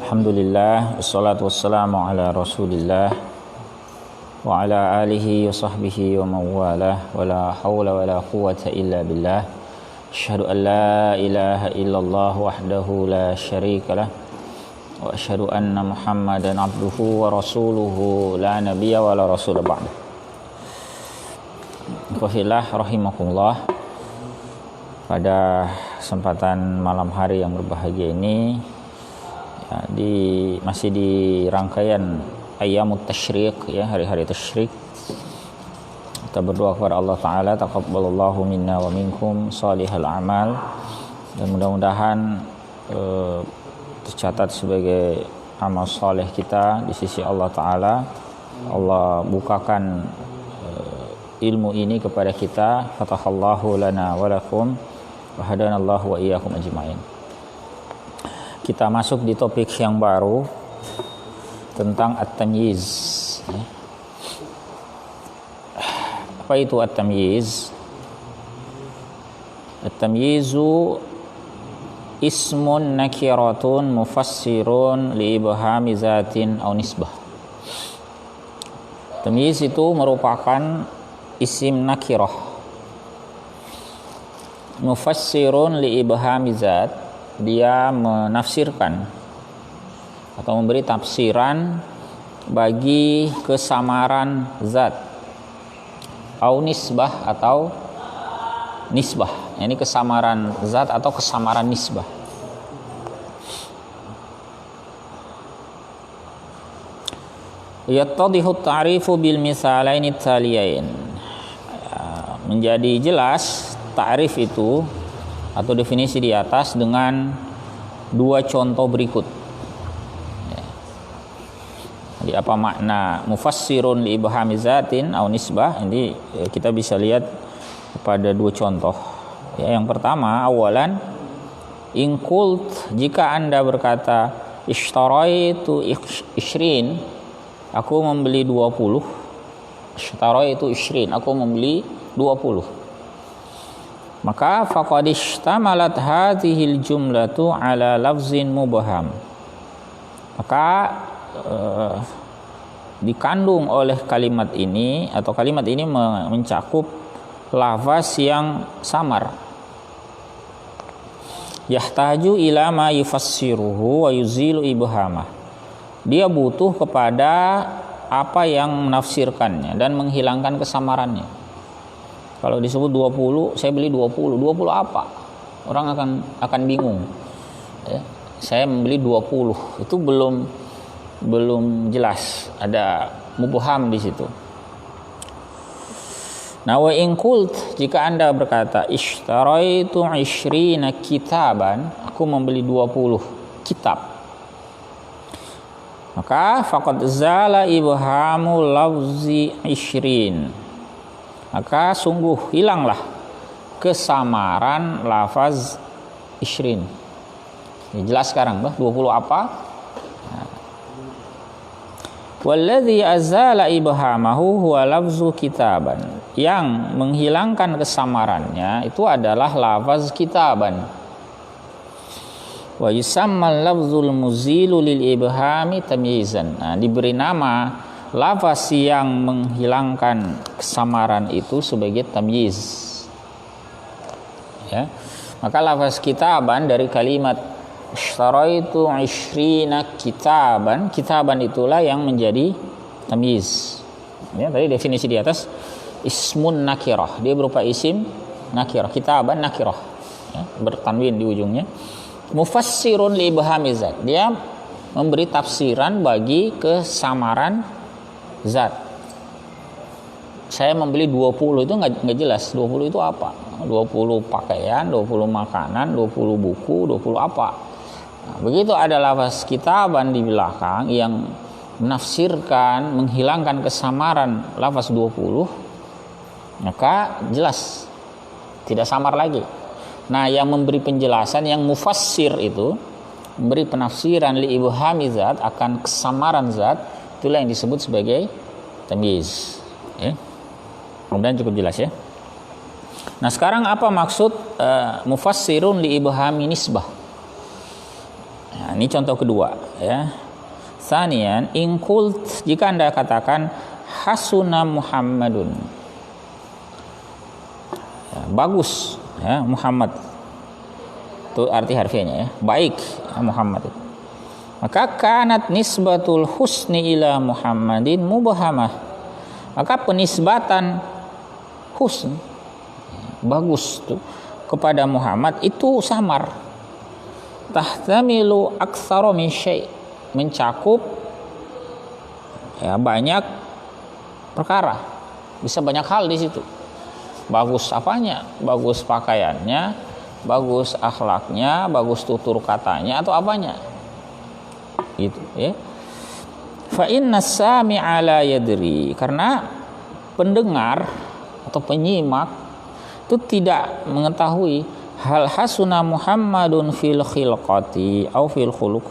Alhamdulillah, wassalatu wassalamu ala rasulillah wa ala alihi wa sahbihi wa mawalah wa la hawla wa la quwata illa billah. Asyhadu an la ilaha illallah wahdahu la syarika lah wa asyhadu anna muhammadan abduhu wa rasuluhu la nabiyya wa la rasula ba'da. Ikhwafillah rahimakumullah. Pada kesempatan malam hari yang berbahagia ini ya, masih di rangkaian Ayyamut Tasyriq ya, hari-hari tasyrik. Kita berdoa kepada Allah Ta'ala, taqabbalallahu minna wa minkum salihal amal, dan mudah-mudahan tercatat sebagai amal saleh kita di sisi Allah Ta'ala. Allah bukakan ilmu ini kepada kita. Fatahallahu lana wa lakum wa hadanallahu wa iyyakum ajma'in. Kita masuk di topik yang baru tentang at-tamyiz. Apa itu at-tamyiz? At-tamyizu ismun nakiratun mufassirun li ibhami zatin aw nisbah. Tamyiz itu merupakan isim nakirah mufassirun li ibhami zat, dia menafsirkan atau memberi tafsiran bagi kesamaran zat, au nisbah atau nisbah. Ini kesamaran zat atau kesamaran nisbah. Yattadihu at-ta'rifu bil misalaini taliyain. Menjadi jelas ta'rif itu atau definisi di atas dengan dua contoh berikut. Jadi apa makna mufassirun li ibhami zatin au nisbah? Ini kita bisa lihat pada dua contoh. Ya, yang pertama, awalan, in qult, jika Anda berkata ishtaraitu ishrin, aku membeli 20. Ishtaraitu ishrin, aku membeli 20. Maka faqad ishtamalat hadhil jumlatu ala lafzin mubham. Maka dikandung oleh kalimat ini, atau kalimat ini mencakup lafaz yang samar. Yahtaju ila ma yufassiruhu wa yuzilu ibhamah. Dia butuh kepada apa yang menafsirkannya dan menghilangkan kesamarannya. Kalau disebut 20, saya beli 20. 20 apa? Orang akan bingung. Ya, saya membeli 20. Itu belum jelas. Ada mubham di situ. Nah, wa in qult, jika Anda berkata ishtaraitu 20 kitaban, aku membeli 20 kitab. Maka faqad zala ibhamu lafzi 20. Maka sungguh hilanglah kesamaran lafaz ishrin. Ini jelas sekarang, 20 apa? Walladzi azala ibhamahu huwa lafzu kitaban. Yang menghilangkan kesamarannya itu adalah lafaz kitaban. Wa yusammal lafzul muzilu lil ibhami tamyizan. Nah, diberi nama lafaz yang menghilangkan kesamaran itu sebagai tamyiz. Ya. Maka lafaz kitaban dari kalimat ishtaraitu 20 kitaban, kitaban itulah yang menjadi tamyiz. Ya, tadi definisi di atas ismun nakirah, dia berupa isim nakirah, kitaban nakirah. Ya, bertanwin di ujungnya. Mufassirun li ibhami zat, dia memberi tafsiran bagi kesamaran zat. Saya membeli 20 itu nggak jelas. 20 itu apa? 20 pakaian, 20 makanan, 20 buku, 20 apa? Nah, begitu ada lafaz kitaban di belakang yang menafsirkan, menghilangkan kesamaran lafaz 20, maka jelas tidak samar lagi. Nah, yang memberi penjelasan, yang mufassir itu memberi penafsiran li ibhami zat, akan kesamaran zat, itulah yang disebut sebagai tamyiz. Ya. Kemudian cukup jelas ya. Nah, sekarang apa maksud mufassirun li ibhami nisbah. Nah, ini contoh kedua ya. Sanian in qult, jika Anda katakan hasuna Muhammadun, ya, bagus ya Muhammad, itu arti harfiahnya ya, baik ya, Muhammad itu. Maka kanat nisbatul husni ila Muhammadin mubhamah, maka penisbatan husn, bagus tuh, kepada Muhammad itu samar. Tahtamilu aktsara min syai', mencakup ya banyak perkara, bisa banyak hal di situ. Bagus apanya? Bagus pakaiannya, bagus akhlaknya, bagus tutur katanya, atau apanya? Gitu ya. Fa inna sami'a la yadri, karena pendengar atau penyimak itu tidak mengetahui hal hasuna Muhammadun fil khilqati au fil khuluq,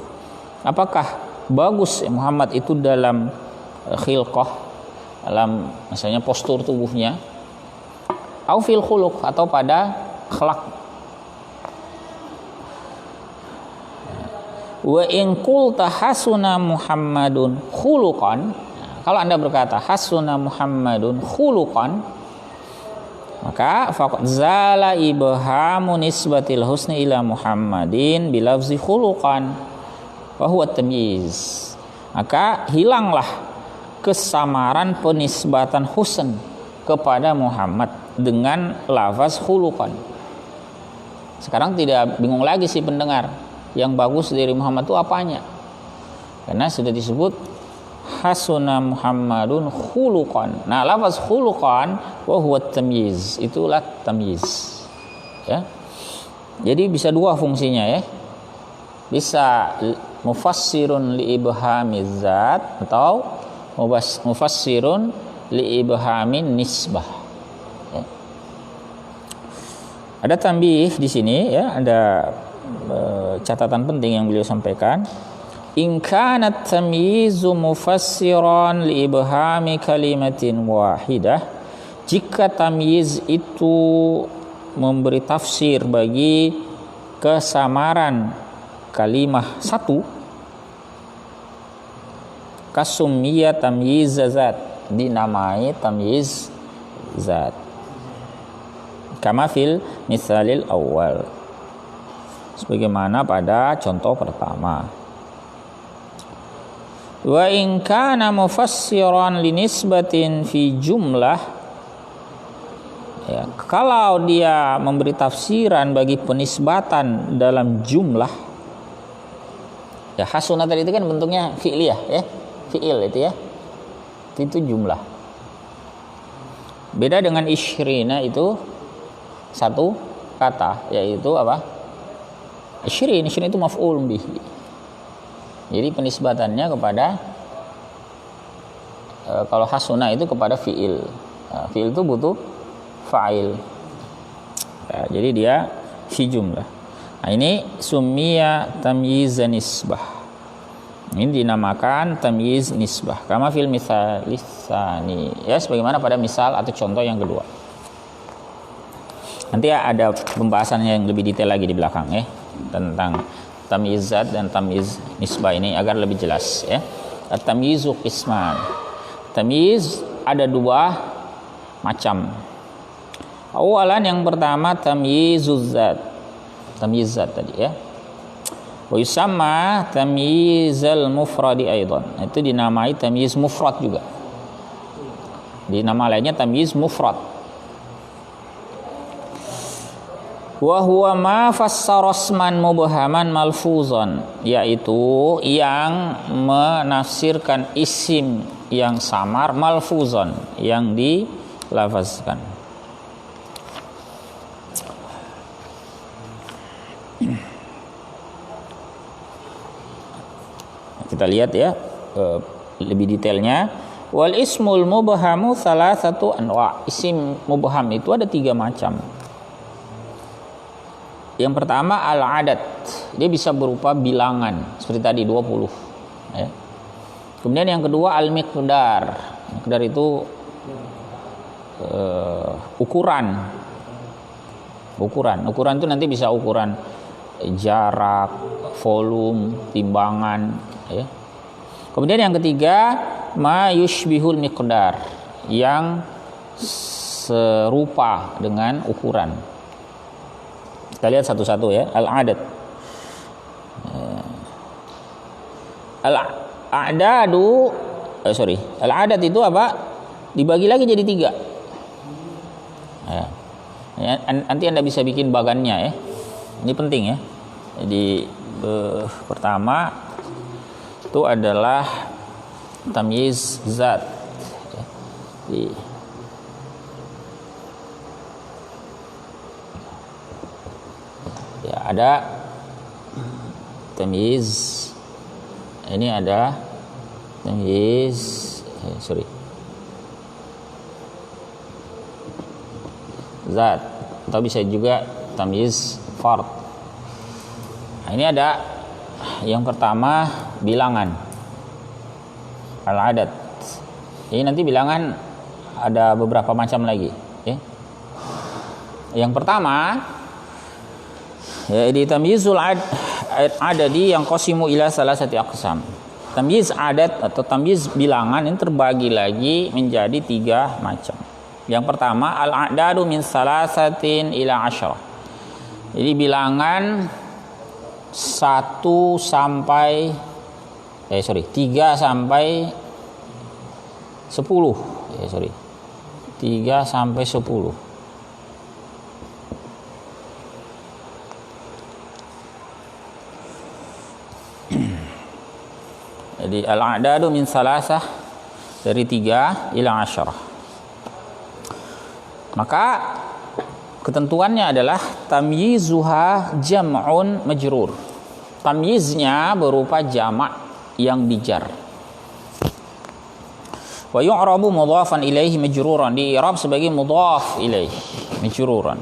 apakah bagus Muhammad itu dalam khilqah, dalam misalnya postur tubuhnya, au fil khuluq, atau pada akhlak. Wa in qulta hasuna Muhammadun khuluqan, kalau Anda berkata hasuna Muhammadun khuluqan, maka faqad zala ibhamu nisbatil husni ila Muhammadin bilafzi khuluqan wa huwa tamyiz, maka hilanglah kesamaran penisbatan husn kepada Muhammad dengan lafaz khuluqan. Sekarang tidak bingung lagi si pendengar, yang bagus dari Muhammad itu apanya, karena sudah disebut hasuna Muhammadun khuluqan. Nah, lafaz khuluqan wa huwa tamyiz, itulah tamyiz ya. Jadi bisa dua fungsinya ya, bisa mufassirun li ibhamiz zat atau mufassirun li ibhamin nisbah ya. Ada tambih di sini ya, ada catatan penting yang beliau sampaikan. In kanat tamyizu mufassiran li ibhami kalimatin wahidah, jika tamyiz itu memberi tafsir bagi kesamaran kalimah satu, kasumiyya tamyiz zat, dinamai tamyiz zat, kama fil misalil awal, sebagaimana pada contoh pertama. Wa in kana mufassiran li nisbatin fi jumlah, ya, kalau dia memberi tafsiran bagi penisbatan dalam jumlah ya, hasuna tadi itu kan bentuknya fi'liyah ya, fi'il itu ya, itu jumlah. Beda dengan isyrina, itu satu kata, yaitu apa? Isyrin itu maf'ul bihi. Jadi penisbatannya kepada kalau hasuna itu kepada fi'il. Fi'il itu butuh fa'il. Ya, jadi dia fi jumlah. Nah, ini summiya tamyiz nisbah. Ini dinamakan tamyiz nisbah. Kama fil misalis tsani. Ya, sebagaimana pada misal atau contoh yang kedua. Nanti ada pembahasannya yang lebih detail lagi di belakang ya, tentang tamyiz zat dan tamyiz nisbah ini agar lebih jelas ya. At-tamyizu qisman. Tamyiz ada dua macam. Awalan, yang pertama tamyizuz zat. Tamyiz zat tadi ya. Wa yusamma tamyizal mufradi aidan. Itu dinamai tamyiz mufrad juga. Di nama lainnya tamyiz mufrad. Wa huwa ma fassara isman mubhaman malfuzan, yaitu yang menafsirkan isim yang samar malfuzan, yang dilafazkan. Kita lihat ya lebih detailnya. Wal ismul mubhamu salasatu anwa. Isim mubham itu ada 3 macam. Yang pertama al-adad, dia bisa berupa bilangan seperti tadi 20 ya. Kemudian yang kedua al-miqdar. Miqdar itu ukuran Ukuran itu nanti bisa ukuran jarak, volume, timbangan, ya. Kemudian yang ketiga, ma yushbihul miqdar, yang serupa dengan ukuran. Kita lihat satu-satu ya. Al-adad. Al-adad itu apa? Dibagi lagi jadi 3. Ya, nanti Anda bisa bikin bagannya ya. Ini penting ya. Jadi pertama itu adalah tamyiz zat. Ya, ada tamyiz. Ini ada tamyiz zat, atau bisa juga tamyiz fard. Nah, ini ada yang pertama bilangan al-adad. Ini nanti bilangan ada beberapa macam lagi ya. Yang pertama ya, di tamyizul adadi yang qasimu ila salasati aqsam. Tamyiz adat atau tamyiz bilangan ini terbagi lagi menjadi 3 macam. Yang pertama al-a'dadu min salasatin ila 10. Jadi bilangan 3 sampai 10. 3 sampai 10. Jadi al-a'dadu min salasah dari 3 ila 10. Maka ketentuannya adalah tamyizuha jam'un majrur. Tamyiznya berupa jamak yang dijar. Wa yu'rabu mudhafan ilaihi majruran, di i'rab sebagai mudhaf ilaihi majruran.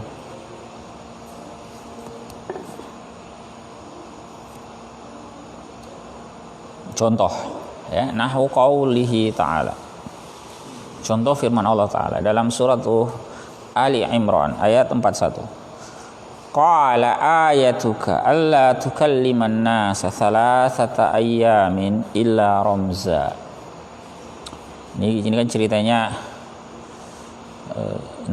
Contoh ya, nahwu qaulihi ta'ala. Contoh firman Allah Ta'ala dalam surat Ali Imran ayat 41. Qala ayatuka alla tukalliman nasa thalathata ayyamin illa ramza. Ini kan ceritanya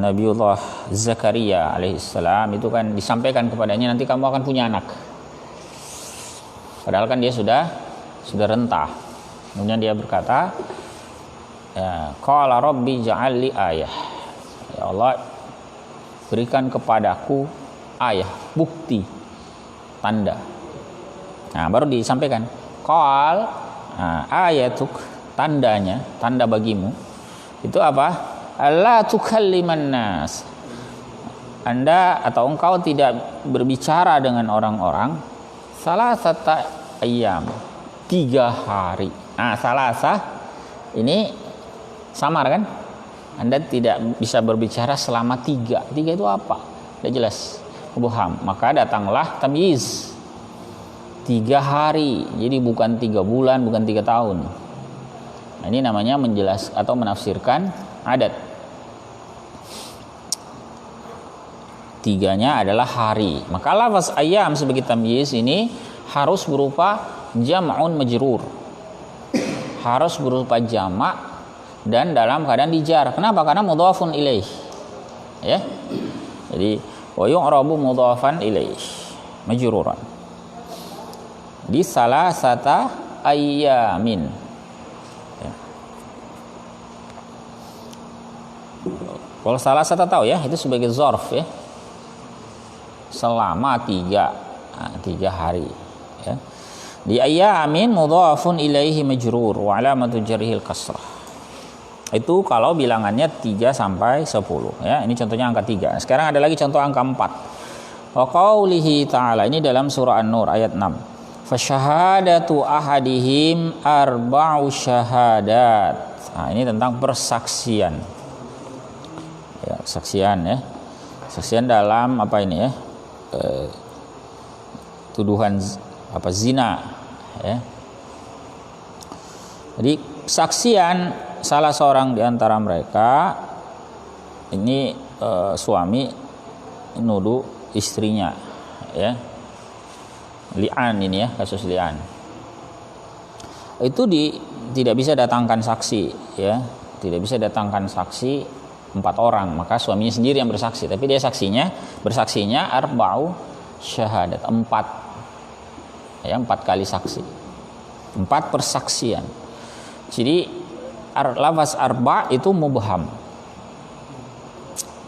Nabiullah Zakaria alaihissalam, itu kan disampaikan kepadanya nanti kamu akan punya anak. Padahal kan dia sudah rentah. Kemudian dia berkata, qala rabbi ja'al li ayah. Ya Allah, berikan kepadaku ayah, bukti, tanda. Nah, baru disampaikan qal ayatuk, tandanya, tanda bagimu itu apa? Alla tukalliman nas, Anda atau engkau tidak berbicara dengan orang-orang salasata ayyam, 3 hari. Nah, salasah ini samar kan? Anda tidak bisa berbicara selama 3. 3 itu apa? Tidak jelas. Mubham. Maka datanglah tamyiz. 3 hari. Jadi bukan 3 bulan, bukan 3 tahun. Nah, ini namanya menjelaskan atau menafsirkan adat. 3-nya adalah hari. Maka lafaz ayyam sebagai tamyiz ini harus berupa jam'un majrur. Harus berupa jamak dan dalam keadaan dijar. Kenapa? Karena mudhafun ilaih. Ya. Jadi wa yu'rabu mudhafan ilaih majruran. Di salasata ayyamin. Ya. Kalau salasata tahu ya, itu sebagai zarf ya. Selama 3 hari ya. Di ayyamin mudhafun ilaihi majrur wa alamatu jarhil kasrah. Itu kalau bilangannya 3 sampai 10 ya. Ini contohnya angka 3. Sekarang ada lagi contoh angka 4. Wa qaulihi ta'ala, ini dalam surah An-Nur ayat 6. Fasyahadatu ahadihim arba'u syahadat. Nah, ini tentang persaksian. Ya, kesaksian ya. Kesaksian dalam apa ini ya? Tuduhan apa zina ya. Jadi kesaksian salah seorang di antara mereka ini suami nuduh istrinya, ya. Li'an ini ya, kasus li'an. Itu tidak bisa datangkan saksi, ya. Tidak bisa datangkan saksi 4 orang, maka suaminya sendiri yang bersaksi, tapi dia bersaksinya arba'u syahadat, 4. Ya, 4 kali saksi. 4 persaksian. Jadi lafaz arba itu mubham.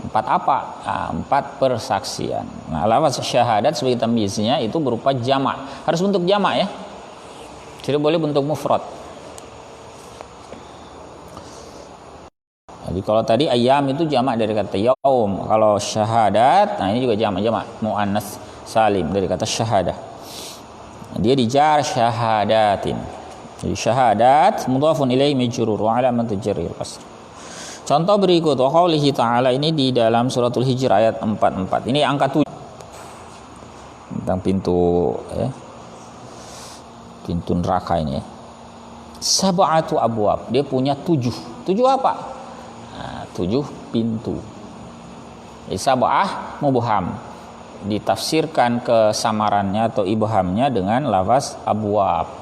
4 apa? 4 persaksian. Nah, lafaz syahadat sebagai tamyiznya itu berupa jamak. Harus bentuk jamak ya. Tidak boleh bentuk mufrad. Jadi kalau tadi ayam itu jamak dari kata yaum. Kalau syahadat, nah ini juga jamak muannas salim dari kata syahadah. Dia dijar syahadatin. Jadi syahadat mudhafun ilaihi majrur wa alamatut jarri kasr. Contoh berikut wa qaulihi ta'ala, ini di dalam suratul Hijr ayat 44. Ini angka 7 tentang pintu ya. Pintu neraka ini ya. Sab'atu abwab, dia punya 7. 7 apa? Nah, 7 pintu. Jadi sab'ah mubham, ditafsirkan kesamarannya atau ibhamnya dengan lafaz abwab.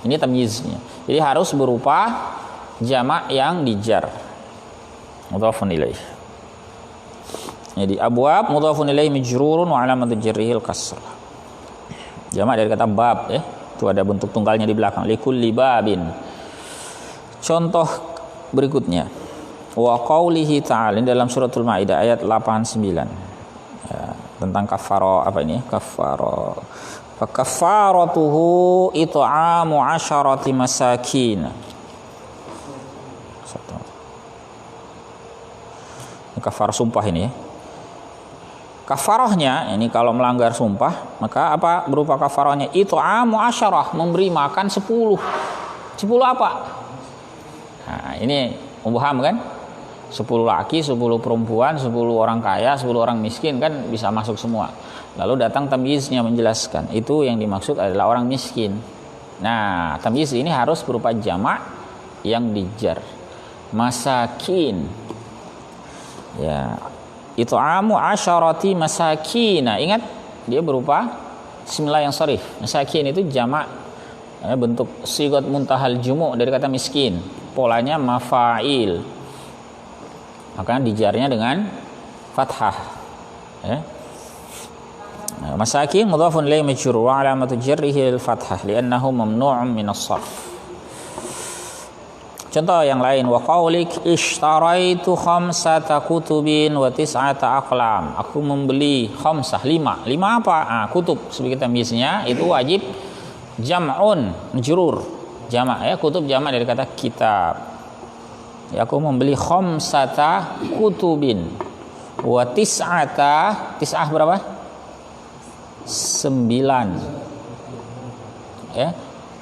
Ini tamyiznya. Jadi harus berupa jamak yang dijar. Mudhafun ilaih. Jadi abwab mudhafun ilaih majrurun wa alamatu jarrihil kasrah. Jamak dari kata bab ya. Itu ada bentuk tunggalnya di belakang. Likulli babin. Contoh berikutnya. Wa qaulihi ta'ala dalam suratul Maidah ayat 89. Ya, tentang kafaro apa ini? Kafaro. Fa kafaratuhu it'amu 'asharati masakin. Kafar sumpah ini ya. Kafarahnya ini kalau melanggar sumpah, maka apa berupa kafarahnya? Itu amu asyarah, memberi makan 10. 10 apa? Nah, ini mubham kan? 10 laki, 10 perempuan, 10 orang kaya, 10 orang miskin kan bisa masuk semua. Lalu datang tamyiznya menjelaskan, itu yang dimaksud adalah orang miskin. Nah, tamyiz ini harus berupa jamak yang dijar. Masakin. Ya, itu amu asyarati masakina. Ingat, dia berupa bismillah yang sharif. Masakin itu jamak ya, bentuk sigat muntahal jumu' dari kata miskin. Polanya mafa'il. Maka dijarnya dengan fathah. Ya. Nah, masakin mudhafun ilaihi majrur wa alamatu jarrihi al-fathah li'annahu mamnu'un min as-sarf. Contoh yang lain, wa qaulik ishtaraitu khamsata kutubin wa tis'ata aqlam. Aku membeli khamsah 5. 5 apa? Ah, kutub sebagai tamyiznya itu wajib jam'un majrur. Jamak ya, kutub jamak dari kata kitab. Ya, aku membeli khamsata kutubin wa tis'ah berapa? 9. Ya.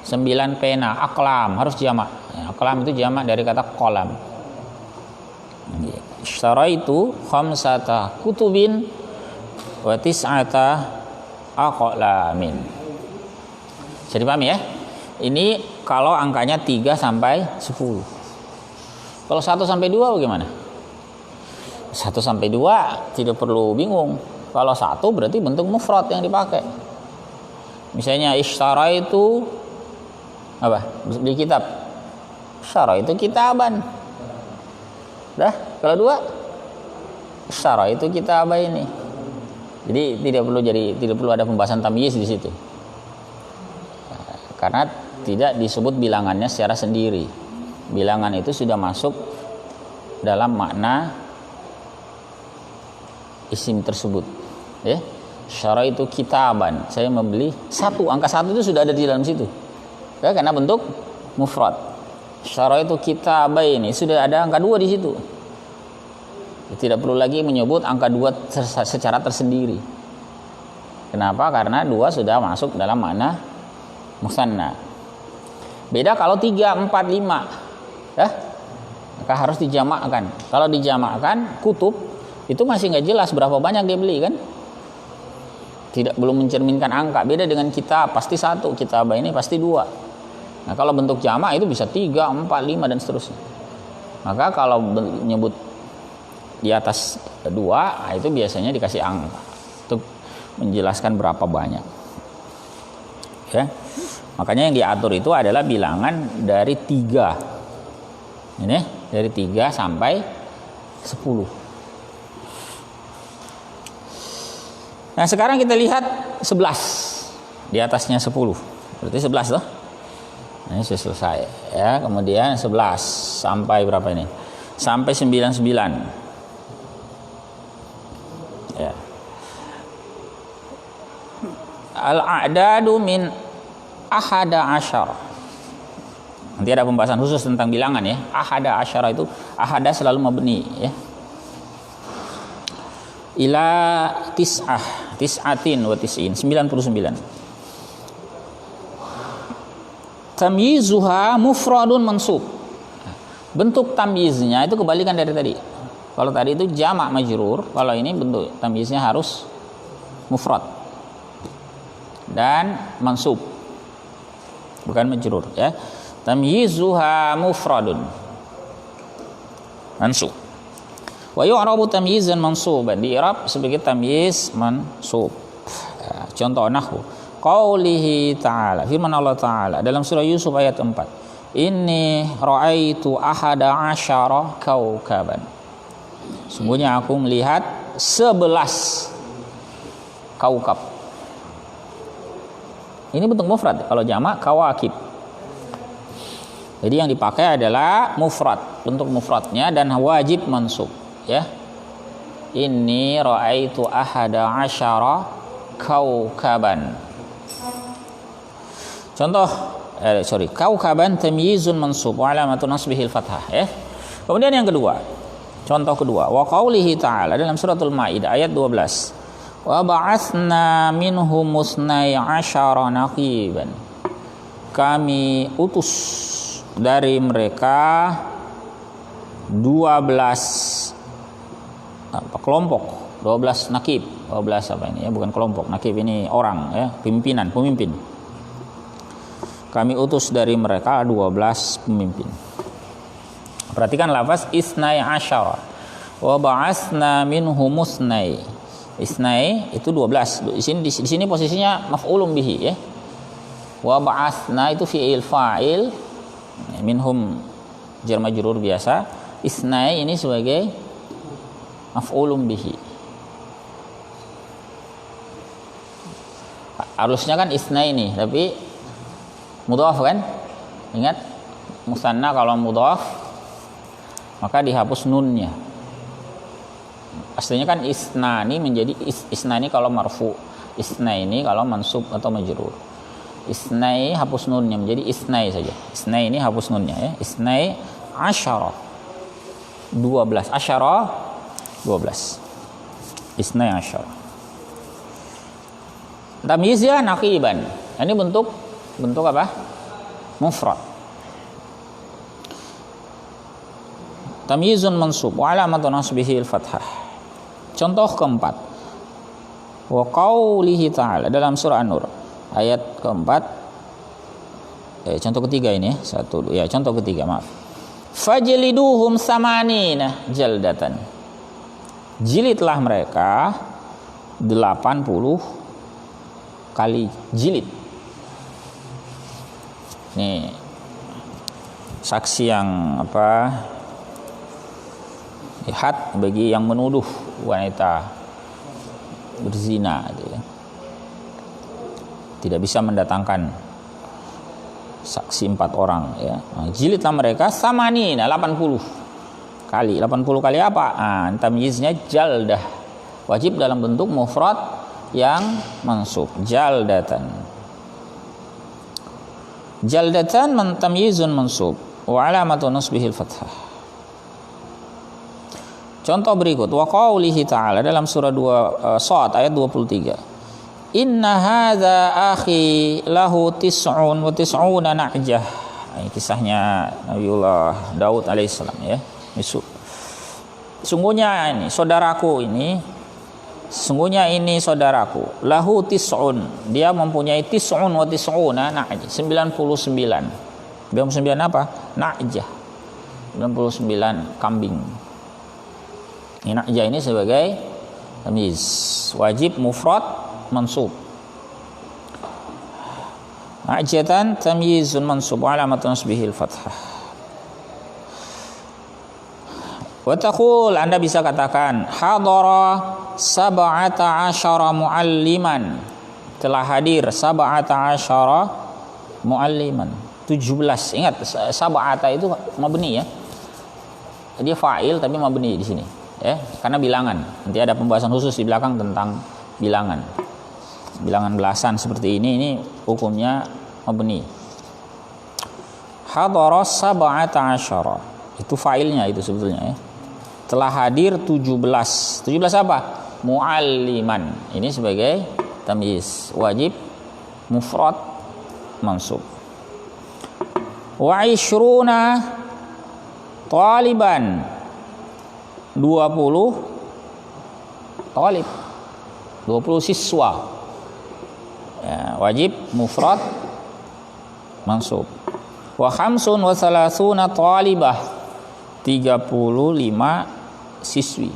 9 pena, aqlam harus jamak. Ya, aqlam itu jamak dari kata qalam. Ishtaraitu khamsata kutubin wa tis'ata aqlamin. Jadi paham ya? Ini kalau angkanya 3 sampai 10. Kalau 1 sampai 2 bagaimana? 1 sampai 2 tidak perlu bingung. Kalau 1 berarti bentuk mufrad yang dipakai. Misalnya ishtaraitu apa? Beli kitab. Syara itu kitaban. Dah, kalau 2 syara itu kitabah ini. Jadi tidak perlu ada pembahasan tamyiz di situ. Karena tidak disebut bilangannya secara sendiri. Bilangan itu sudah masuk dalam makna isim tersebut. Ya. Syara itu kitaban. Saya membeli 1, angka 1 itu sudah ada di dalam situ. Ya, karena bentuk mufrad. Syara itu kitabah ini sudah ada angka 2 di situ. Tidak perlu lagi menyebut angka 2 secara tersendiri. Kenapa? Karena 2 sudah masuk dalam makna musanna. Beda kalau 3, 4, 5. Ya? Maka harus dijamakkan. Kalau dijamakkan kutub itu masih nggak jelas berapa banyak dia beli kan? Belum mencerminkan angka. Beda dengan kitab, pasti 1, kitabah ini pasti 2. Nah, kalau bentuk jamak itu bisa 3, 4, 5 dan seterusnya. Maka kalau menyebut di atas 2, itu biasanya dikasih angka. menjelaskan berapa banyak. Ya. Makanya yang diatur itu adalah bilangan dari 3. Ini dari 3 sampai 10. Nah, sekarang kita lihat 11. Di atasnya 10. Berarti 11 loh. Ini sudah selesai ya. Kemudian 11 sampai berapa ini? Sampai 99. Ya. Al-a'dadu min ahada asyar. Nanti ada pembahasan khusus tentang bilangan ya. Ahada asyara itu, ahada selalu mabni ya. Ila tis'atin wa tis'in, 99. Tamyizuha mufradun mansub. Bentuk tamyiznya itu kebalikan dari tadi. Kalau tadi itu jamak majrur, kalau ini bentuk tamyiznya harus mufrad dan mansub, bukan majrur ya. Tamyizuha mufradun mansub. Wa yu'rabu tamyizan mansuban, di i'rab sebagai tamyiz mansub. Ya, contoh nahwu qaulihi ta'ala, firman Allah Ta'ala dalam surah Yusuf ayat 4. Inni ra'aitu ahada asyara kaukaban. Sungguhnya aku melihat 11 kaukab. Ini bentuk mufrad, kalau jamak kawakib. Jadi yang dipakai adalah mufrad, bentuk mufradnya, dan wajib mansub ya. Inni ra'aitu ahada asyara kaukaban. Contoh kaukaban tamyizun mansub wa alamatun nasbihil fathah ya. Kemudian yang kedua, contoh kedua, wa qaulihi ta'ala dalam suratul Maidah ayat 12. Wa ba'atsna minhum musnai asyara naqiban. Kami utus dari mereka 12 kelompok, 12 nakib. 12 apa ini ya, bukan kelompok. Nakib ini orang ya, pemimpin. Kami utus dari mereka 12 pemimpin. Perhatikan lafaz isnai asyara. Wa ba'atsna minhum musnai. Isnai itu 12. Di sini posisinya maf'ulun bihi ya. Wa ba'atsna itu fi'il fa'il, minhum jar majrur biasa. Isnai ini sebagai maf'ulun bihi. Harusnya kan isnai ini, tapi mudhaf kan? Ingat, musanna kalau mudhaf maka dihapus nunnya. Aslinya kan isnani menjadi isnani kalau marfu, isnaini kalau mansub atau majrur. Isnai hapus nunnya menjadi isnai saja. Isnai ini hapus nunnya ya. Isnai asyara 12, asyara 12. Isnai asyara. Tamyiznya naqiban. Ini bentuk apa? Mufrad. Tamyizun mansub wa alamatun nasbihi al-fathah. Contoh keempat. Wa qaulihi ta'ala dalam surah An-Nur ayat keempat. Contoh ketiga ini contoh ketiga, maaf. Fajliduhum samanina jaldatan. Jilidlah mereka 80 kali jilid. Nih saksi yang lihat bagi yang menuduh wanita berzina gitu ya. Tidak bisa mendatangkan saksi 4 orang ya. Jilidlah mereka samanina 80 kali. 80 kali apa? Tamyiznya jaldah. Wajib dalam bentuk mufrad yang mansub, jaldatan. Jaldatan tamyizun mansub wa alamatun nasbihil fathah. Contoh berikut, wa qaulihi ta'ala dalam surah 2 Shad ayat 23. Inna hadza akhi lahu tis'un wa tis'una na'jah. Ini kisahnya Nabiullah Daud alaihissalam ya. Sesungguhnya ini saudaraku lahu tis'un, dia mempunyai tis'un wa tis'una na'jah, 99. 99 apa? Na'jah. 99 kambing. Ini na'jah ini sebagai tamyiz, wajib mufrad mansub. Ajatan tamyizun mansub wa alamat nasbihi al-fathah. Wa taqul, Anda bisa katakan hadara sab'ata asyara mualliman, telah hadir sab'ata asyara mualliman, 17. Ingat sab'ata itu mabni ya. Dia fa'il tapi mabni di sini ya, karena bilangan. Nanti ada pembahasan khusus di belakang tentang bilangan. Bilangan belasan seperti ini hukumnya mabni. Hadara sab'ata asyara, itu fa'ilnya itu sebetulnya ya. Telah hadir 17 apa? Mualliman. Ini sebagai tamyiz, wajib mufrad mansub. Wa ishruna taliban, 20 talib, 20 siswa ya, wajib mufrad mansub. Wa khamsun wa thalathuna talibah, 35 siswi.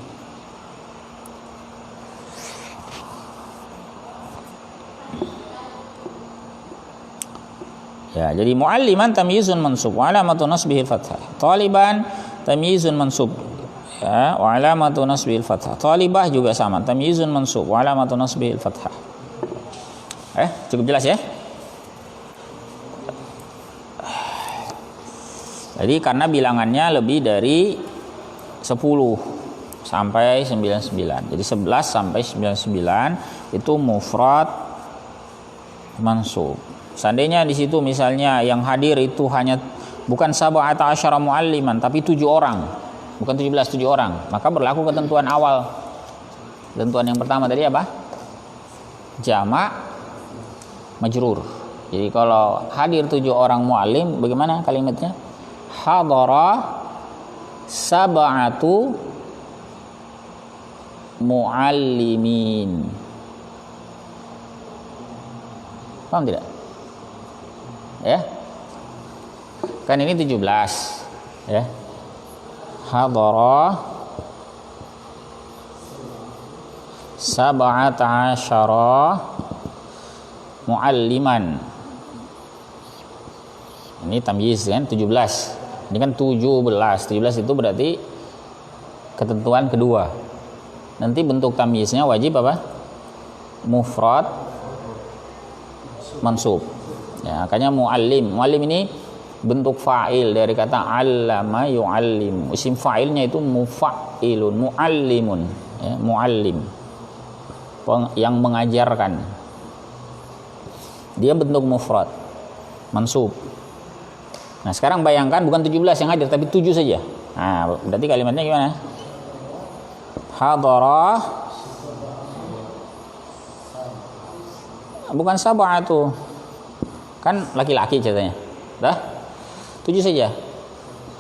Ya, jadi mualliman tamyizun mansub wa alamatu nasbihi al-fathah. Taliban tamyizun mansub ya, wa alamatu nasbihi al-fathah. Talibah juga sama, tamyizun mansub wa alamatu nasbihi al-fathah. Cukup jelas ya? Jadi karena bilangannya lebih dari 10 sampai 99. Jadi 11 sampai 99 itu mufrad mansub. Seandainya di situ misalnya yang hadir itu hanya bukan sab'ata asyara mualliman tapi 7 orang, bukan 17, 7 orang, maka berlaku ketentuan awal. Ketentuan yang pertama tadi apa? Jamak majrur. Jadi kalau hadir 7 orang muallim, bagaimana kalimatnya? Hadara sab'atu muallimin. Paham tidak? Ya. Kan ini 17 ya. Hadara sab'ata asyara mualliman. Ini tamyiz kan 17. Ini kan 17. 17 itu berarti ketentuan kedua. Nanti bentuk tamyiznya wajib apa? Mufrad mansub. Ya, makanya muallim. Muallim ini bentuk fa'il dari kata 'allama yu'allim. Isim fa'ilnya itu mufa'ilun, muallimun, ya, muallim. Yang mengajarkan. Dia bentuk mufrad mansub. Nah, sekarang bayangkan bukan 17 yang hadir tapi 7 saja. Nah, berarti kalimatnya gimana? Hadara, bukan sab'atu. Kan laki-laki ceritanya. Dah? 7 saja.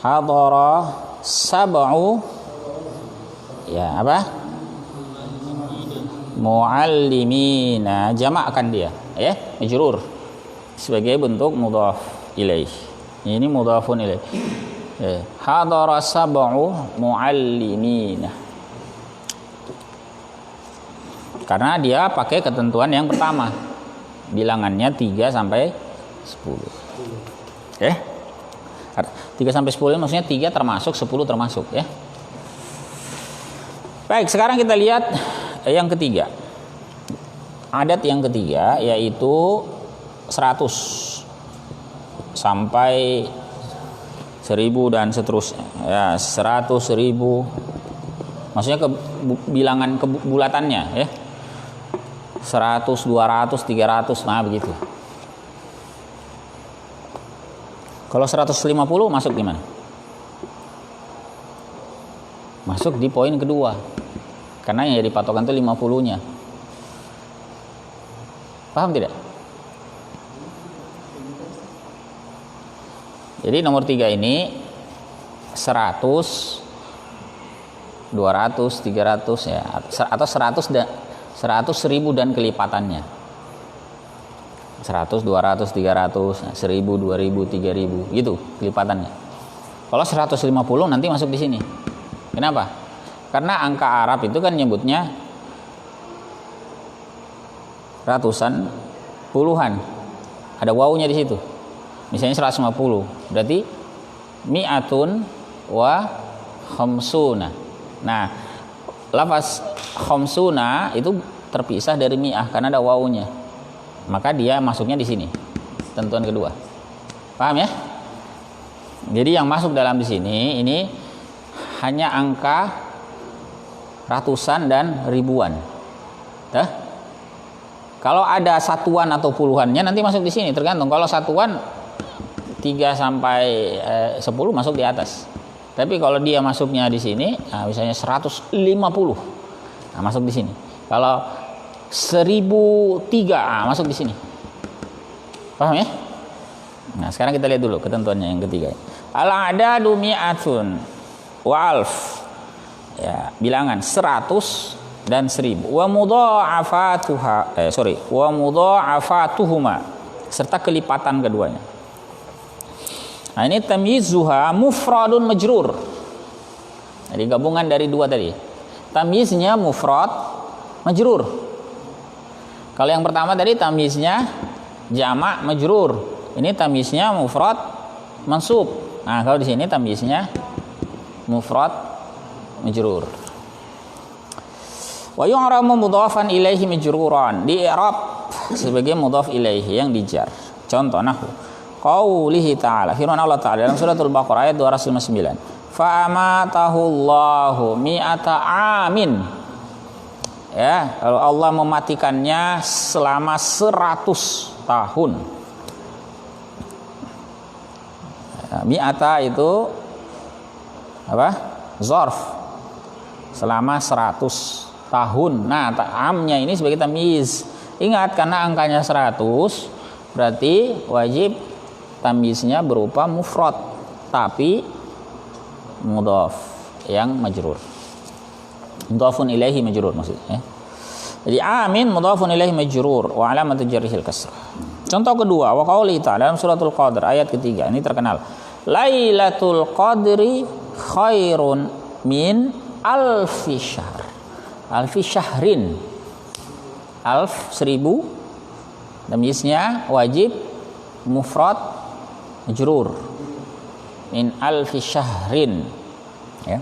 Hadara sab'u, ya apa? Muallimina, jamakkan dia, ya, majrur sebagai bentuk mudhaf ilaih. Ini mudhafun ilaih. Hadara sab'u muallimina. Karena dia pakai ketentuan yang pertama. Bilangannya 3 sampai 10. 3 sampai 10 maksudnya 3 termasuk, 10 termasuk ya. Baik, sekarang kita lihat yang ketiga. Adat yang ketiga yaitu 100 sampai 1000 dan seterusnya. Ya, 100, 1000. Maksudnya bilangan kebulatannya ya. 100, 200, 300, nah begitu. Kalau 150 masuk di mana? Masuk di poin kedua. Karena yang jadi patokan itu 50-nya. Paham tidak? Jadi nomor 3 ini 100, 200, 300 ya, atau 100 dan 100, 1000 dan kelipatannya. 100, 200, 300, 1000, 2000, 3000 gitu kelipatannya. Kalau 150 nanti masuk di sini. Kenapa? Karena angka Arab itu kan nyebutnya ratusan, puluhan. Ada wawunya di situ. Misalnya 150, berarti mi'atun wa khamsuna. Nah, lafaz khamsuna itu terpisah dari mi'ah karena ada wawunya. Maka dia masuknya di sini. Tentuan kedua. Paham ya? Jadi yang masuk dalam di sini ini hanya angka ratusan dan ribuan. Dah? Kalau ada satuan atau puluhannya nanti masuk di sini, tergantung. Kalau satuan 3 sampai 10 masuk di atas. Tapi kalau dia masuknya di sini, nah misalnya 150, nah masuk di sini. Kalau 1003, nah masuk di sini. Paham ya? Nah sekarang kita lihat dulu ketentuannya yang ketiga. Al-adadu mi'atun wa alf. Ya, bilangan 100 dan 1000. Wa mudha'afatuhuma serta kelipatan keduanya. Nah ini tamyizuha mufradun majrur. Jadi gabungan dari dua tadi. Tamyiznya mufrad majrur. Kalau yang pertama tadi tamyiznya jamak majrur. Ini tamyiznya mufrad mansub. Nah kalau di sini tamyiznya mufrad majrur. Wa yu'ramu mudhafan ilaihi majruran. Di i'rab sebagai mudhaf ilaihi yang dijar. Contoh nahwu qaulihi ta'ala, firman Allah Ta'ala dalam suratul Baqarah ayat 259. Fa amatahullahu mi'ata amin. Ya, kalau Allah mematikannya selama 100 tahun. Ya, mi'ata itu apa? Zarf. Selama 100 tahun. Nah, amnya ini sebagai tamyiz. Ingat karena angkanya 100 berarti wajib tamyiznya berupa mufrad tapi mudhaf yang majrur. Mudhafun ilaihi majrur maksudnya. Jadi amin mudhafun ilaihi majrur wa alamatu jarrihil kasrah. Contoh kedua wa qauli ta'ala dalam suratul Qadr ayat ketiga ini terkenal. Lailatul qadri khairun min alfi syahr. Alfi syahrin. Alf 1000 tamyiznya wajib mufrad majrur min alfi syahrin ya.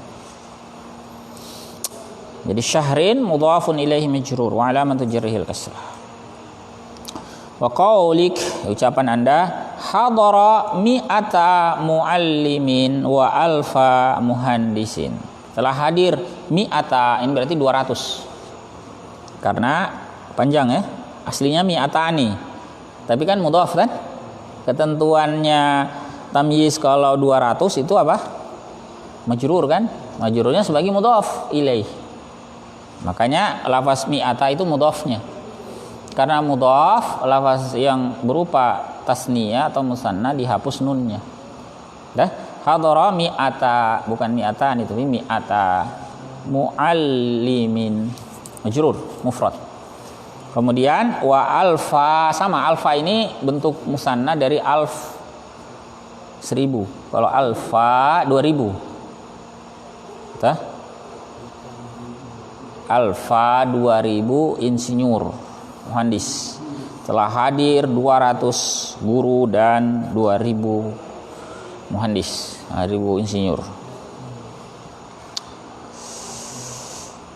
Jadi syahrin mudhafun ilaihi majrur wa alamatu jarrihil kasrah. Wa qaulik ucapan Anda hadara mi'ata muallimin wa alfa muhandisin. Telah hadir mi'ata ini berarti 200. Karena panjang ya. Aslinya mi'atani. Tapi kan mudhaf kan? Ketentuannya tamyiz kalau 200 itu apa? Majrur kan? Majrurnya sebagai mudhaf ilaih. Makanya lafaz mi'ata itu mudhafnya. Karena mudhaf lafaz yang berupa tasniyah atau musanna dihapus nunnya. Dah? Hadara mi'ata bukan mi'atan itu mi'ata muallimin majrur mufrad. Kemudian wa alfa sama alfa ini bentuk musanna dari alf 1000. Kalau alfa 2000. Tah? Alfa 2000 insinyur muhandis. Telah hadir 200 guru dan 2000 muhandis, 1000 insinyur.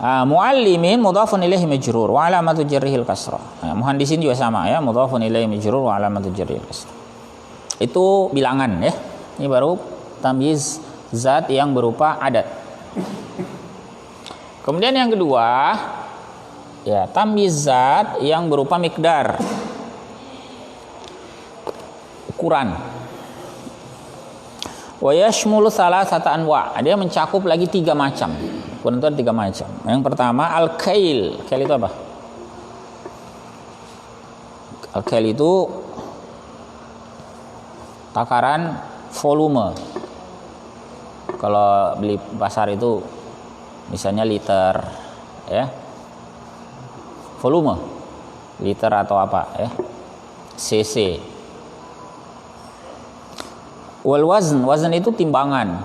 Muallimin mudhafun ilaihi majrur wa alamatu jarrihil kasrah. Muhandisin juga sama ya, mudhafun ilaihi majrur wa alamatu jarrihil kasrah. Itu bilangan ya. Ini baru tamyiz zat yang berupa adat. Kemudian yang kedua ya, tamyiz zat yang berupa miqdar. Ukuran. Wa yashmulu salasata anwa. Dia mencakup lagi 3 macam. Ukuran 3 macam. Yang pertama al-kail. Kail itu apa? Al-kail itu takaran volume. Kalau beli pasar itu misalnya liter ya. Volume. Liter atau apa ya? cc. Wal wazn, wazn itu timbangan.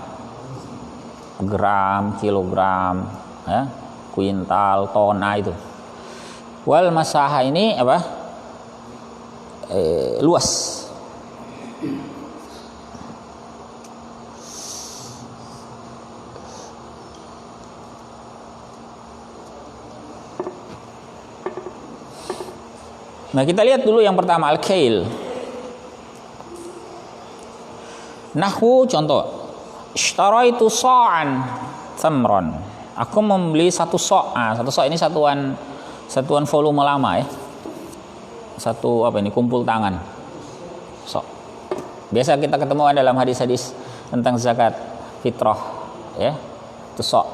Gram, kilogram, ya, kuintal, tona itu. Wal masahah ini apa? Luas. Nah, kita lihat dulu yang pertama al-kail. Nahwu contoh. Ishtaraitu sa'an tamron. Aku membeli satu sok. Satu sok ini satuan volume lama ya. Satu apa ini? Kumpul tangan. Sok. Biasa kita ketemu dalam hadis-hadis tentang zakat fitrah ya. Itu sok.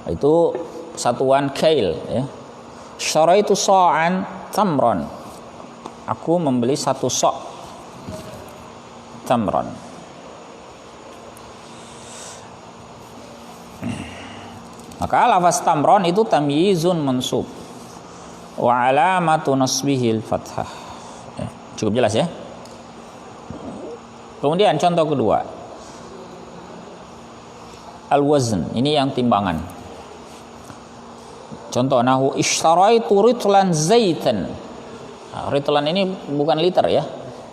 Itu satuan kail ya. Syaraitu sa'an tamron. Aku membeli satu sok tamron. Maka lafaz tamron itu tamyizun mansub wa alamatu nasbihil fathah. Cukup jelas ya. Kemudian contoh kedua, al-wazn, ini yang timbangan. Contoh nahu ishtaraitu ritlan zaitan. Ritlan ini bukan liter ya.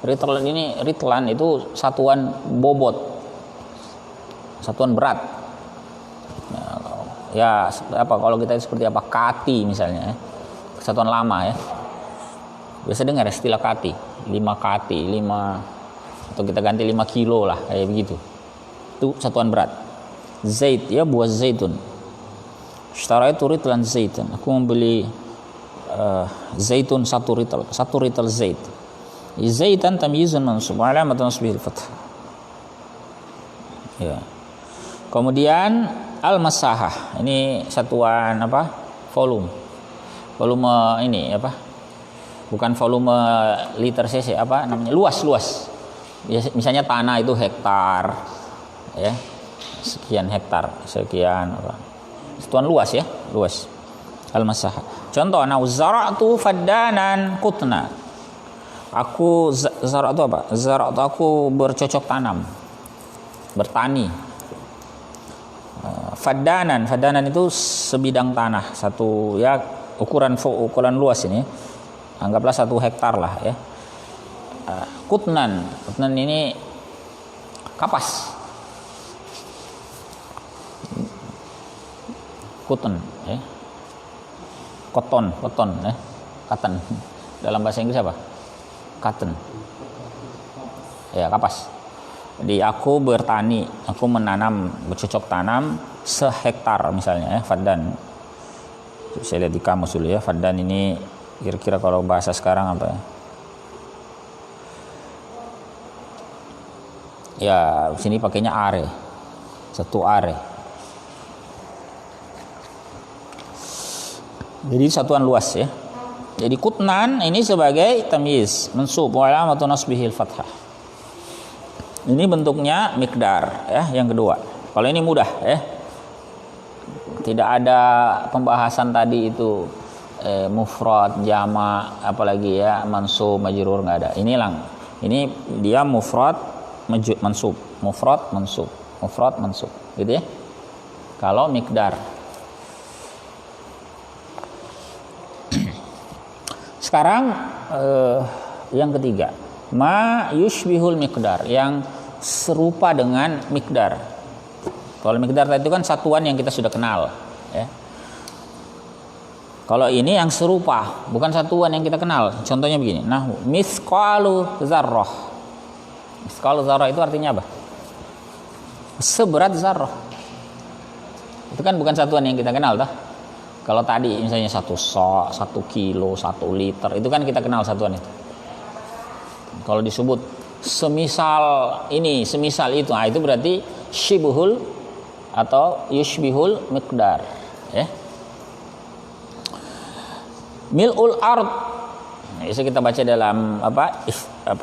Ritlan itu satuan bobot. Satuan berat. Ya apa kalau kita seperti apa? Kati misalnya ya. Satuan lama ya. Biasa dengar istilah kati. 5 kati, 5 atau kita ganti 5 kilo lah kayak begitu. Itu satuan berat. Zait ya, buah zaitun. Ishtaraitu ritlan zaitun. Aku membeli zaitun satu rital zait. Zaitan tamyizun mansub wa alamatun nasbihil fath. Ya. Kemudian al-masahah. Ini satuan apa? Volume. Volume ini apa? Bukan volume liter cc, apa namanya? Luas. Misalnya tanah itu hektar. Ya. Sekian hektar, sekian apa? Satuan luas ya, luas. Al-masahah. Contoh, zara'tu faddanan qutna. Aku zara'tu apa? Zara'tu aku bercocok tanam. Bertani. Faddanan itu sebidang tanah, satu ya ukuran luas ini. Anggaplah 1 hektar lah ya. Qutnan ini kapas. Cotton ya. Cotton ya. Cotton. Dalam bahasa Inggris apa? Cotton. Ya, kapas. Jadi aku bertani, aku menanam, bercocok tanam sehektar misalnya ya, faddan. Saya lihat di kamus dulu ya, faddan ini kira-kira kalau bahasa sekarang apa ya? Ya, sini pakainya are. 1 are. Jadi satuan luas ya. Jadi qutnan ini sebagai tamyiz mansub wa alamatun nasbihil fathah. Ini bentuknya miqdar ya, yang kedua. Kalau ini mudah ya. Tidak ada pembahasan tadi itu mufrad, jama, apalagi ya, mansub, majrur, enggak ada. Ini dia mufrad, mansub, mufrad, mansub, gitu ya. Kalau miqdar. Sekarang yang ketiga, ma yushbihul miqdar, yang serupa dengan miqdar. Kalau miqdar itu kan satuan yang kita sudah kenal ya. Kalau ini yang serupa, bukan satuan yang kita kenal. Contohnya begini, misqalu zarrah. Misqalu zarrah itu artinya apa? Seberat zarrah. Itu kan bukan satuan yang kita kenal, toh. Kalau tadi misalnya 1 sok, 1 kilo, 1 liter, itu kan kita kenal satuan itu. Kalau disebut semisal ini, semisal itu, itu berarti syibhul atau yushbihul miqdar, ya. Mil'ul ard. Nah, itu kita baca dalam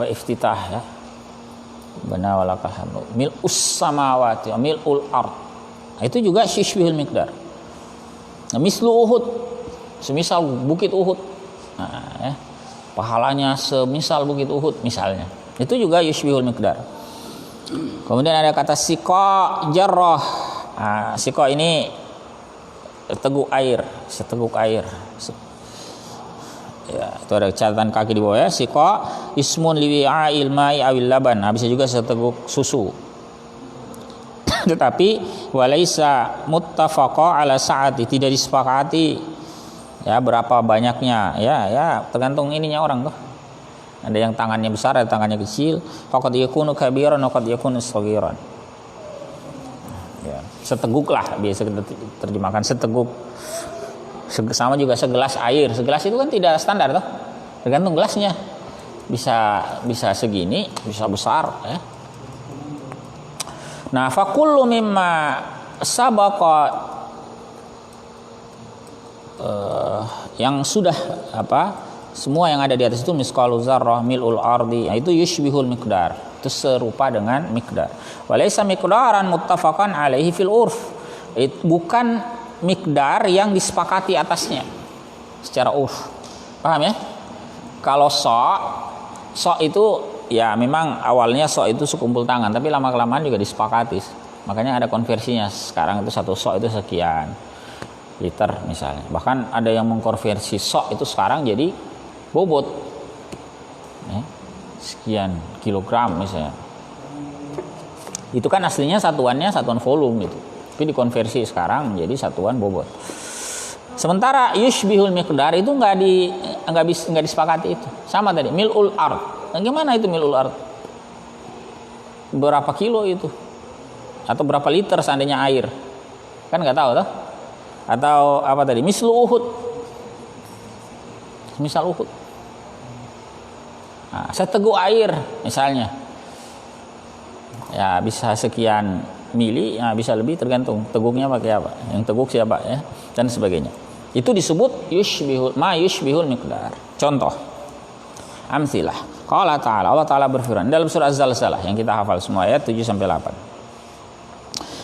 iftitah ya. Bana walakal hamdu. Mil'us samawati, mil'ul ard. Nah, itu juga yushbihul miqdar. Nah, mislu Uhud, semisal bukit Uhud. Nah, ya. Pahalanya semisal bukit Uhud misalnya. Itu juga yushbihul miqdar. Kemudian ada kata siqa jarrah. Siqa ini seteguk air. Ya, itu ada catatan kaki di bawah ya. Siqa ismun liwi'a'il ma'i awil laban. Nah, bisa juga seteguk susu. Tetapi walaisa muttafaqa ala sa'ati, tidak disepakati ya berapa banyaknya. Ya, tergantung ininya orang tuh. Ada yang tangannya besar, ada tangannya kecil. Faqad yakunu kabiran wa qad yakunu saghiran. Ya, seteguk lah biasa kita terjemahkan seteguk. Sama juga segelas air. Segelas itu kan tidak standar toh. Tergantung gelasnya. Bisa segini, bisa besar ya. Nah, fakullu mimma sabaqa yang sudah semua yang ada di atas itu misqalu dzarrah mil'ul ardi, itu yushbihul miqdar, itu serupa dengan miqdar. Walaysa miqdaran muttafaqan alaihi fil urf, bukan miqdar yang disepakati atasnya secara urf. Paham ya? Kalau so itu ya memang awalnya itu sekumpul tangan, tapi lama-kelamaan juga disepakati. Makanya ada konversinya. Sekarang itu satu itu sekian liter misalnya. Bahkan ada yang mengkonversi itu sekarang jadi bobot. Ya, sekian kilogram misalnya. Itu kan aslinya satuan volume itu. Tapi dikonversi sekarang menjadi satuan bobot. Sementara yushbihul miqdar itu enggak disepakati itu. Sama tadi mil'ul ard. Nah, gimana itu mil'ul ard? Berapa kilo itu? Atau berapa liter seandainya air? Kan enggak tahu toh? Atau apa tadi? Mislu Uhud. Misal Uhud. Nah, seteguk air misalnya. Ya, bisa sekian mili, ya bisa lebih tergantung teguknya pakai apa, yang teguk siapa ya, dan sebagainya. Itu disebut yushbihul miqdar. Contoh amsilah. Qala ta'ala, Allah Ta'ala berfirman dalam surah Az-Zalzalah yang kita hafal semua ayat 7 sampai 8.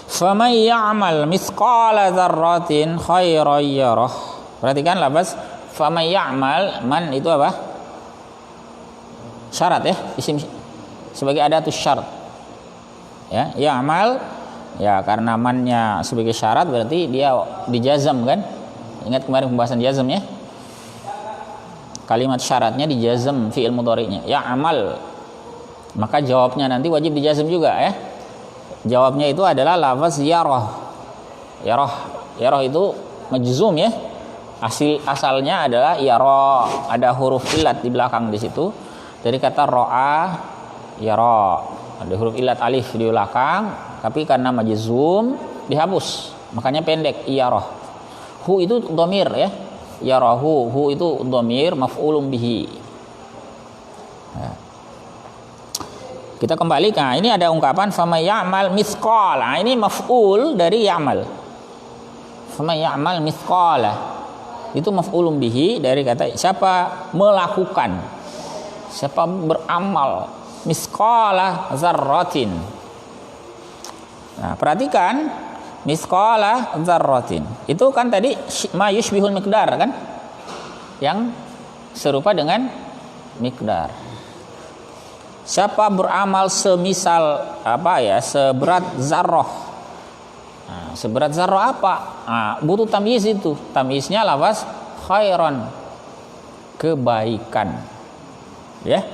Faman ya'mal mithqala dzarratin khairan yarah. Perhatikan lafaz faman ya'mal, man itu apa? Syarat ya, isim sebagai adatus syarat. Ya, ya'mal ya karena mannya sebagai syarat berarti dia dijazam kan? Ingat kemarin pembahasan jazam ya? Kalimat syaratnya dijazam fi'il mudhari'nya. Ya'mal. Maka jawabnya nanti wajib dijazam juga ya. Jawabnya itu adalah lafaz yarah. Yarah itu majzum ya. Asalnya adalah yarah. Ada huruf illat di belakang di situ. Dari kata ra'a yarah. Ada huruf illat alif di belakang, tapi karena majzum dihapus, makanya pendek yarah. Hu itu dhamir ya, yarahu, hu itu dhamir maf'ulun bihi. Nah, kita kembali, nah ini ada ungkapan famay ya'mal mithqal. Nah, ini maf'ul dari ya'mal. Famay ya'mal mithqala itu maf'ulun bihi dari kata siapa melakukan, siapa beramal misqala dzarratin. Nah, perhatikan misqala dzarratin. Itu kan tadi ma yushbihul miqdar kan? Yang serupa dengan miqdar. Siapa beramal semisal seberat zarrah. Nah, seberat zarrah apa? Nah, butuh tamyiz itu. Tamyiznya lafaz khairan, kebaikan. Ya.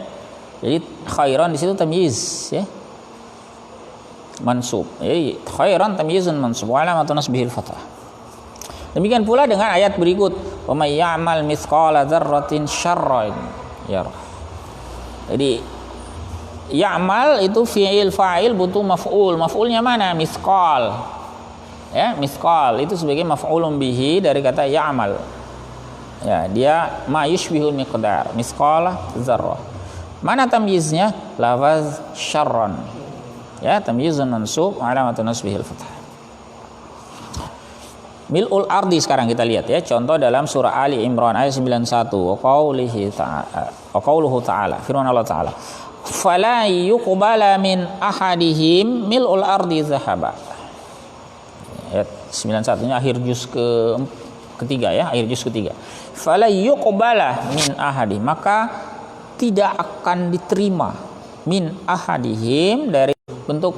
Jadi khairan di situ tamyiz ya. Mansub. Jadi khairan tamyizun mansub wa alamatun nasbihil fathah. Demikian pula dengan ayat berikut, "Wa may ya'mal mithqala dzarratin syarran yarah." Jadi ya'mal itu fi'il fa'il butuh maf'ul. Maf'ulnya mana? Mithqal. Ya, mithqal itu sebagai maf'ulun bihi dari kata ya'mal. Ya, dia ma yushbihul miqdar, mithqala dzarrah. Mana tamyiznya? Lafaz syarran. Ya, tamyizun mansub wa alamatun nasbihil fathah. Mil'ul ardi sekarang kita lihat ya, contoh dalam surah Ali Imran ayat 91 wa qauluhu ta'ala, firman Allah Ta'ala, fala yuqbala min ahadihim mil'ul ardi zahaba. Ayat 91 nya akhir juz ketiga ya, akhir juz ketiga. Fala yuqbala min ahadi, maka tidak akan diterima min ahadihim dari bentuk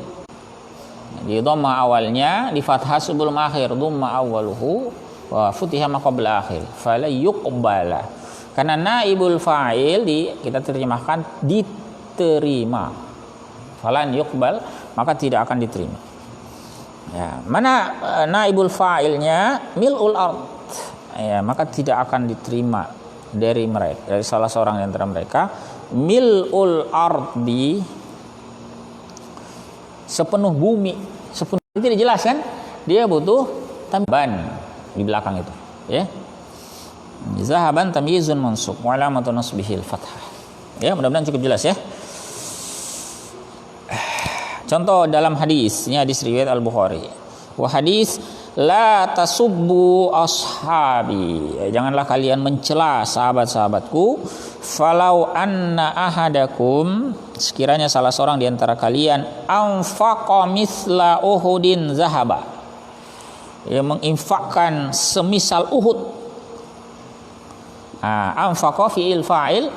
di dhamma awalnya di fathah sebelum akhir dhamma awaluhu wa futiha ma qabla akhir fala yuqbala. Karena naibul fa'il kita terjemahkan diterima. Falan yuqbal, maka tidak akan diterima. Ya, mana naibul fa'ilnya mil'ul ard. Ya, maka tidak akan diterima dari mereka, dari salah seorang di antara mereka. Mil'ul ardi, sepenuh bumi, sepenuh itu dijelaskan. Dia butuh tamban di belakang itu, ya. Zahaban tamyizun mansub wa alamatun nasbihil fathah. Ya, mudah-mudahan cukup jelas ya. Contoh dalam hadis, ini hadis riwayat Al-Bukhari. Wa hadis la tasubbu ashabi. Janganlah kalian mencela sahabat-sahabatku. Falau anna ahadakum, sekiranya salah seorang di antara kalian anfaqa mithla Uhudin zahaba. Ya, menginfakkan semisal Uhud. Anfaqa fi'il fa'il.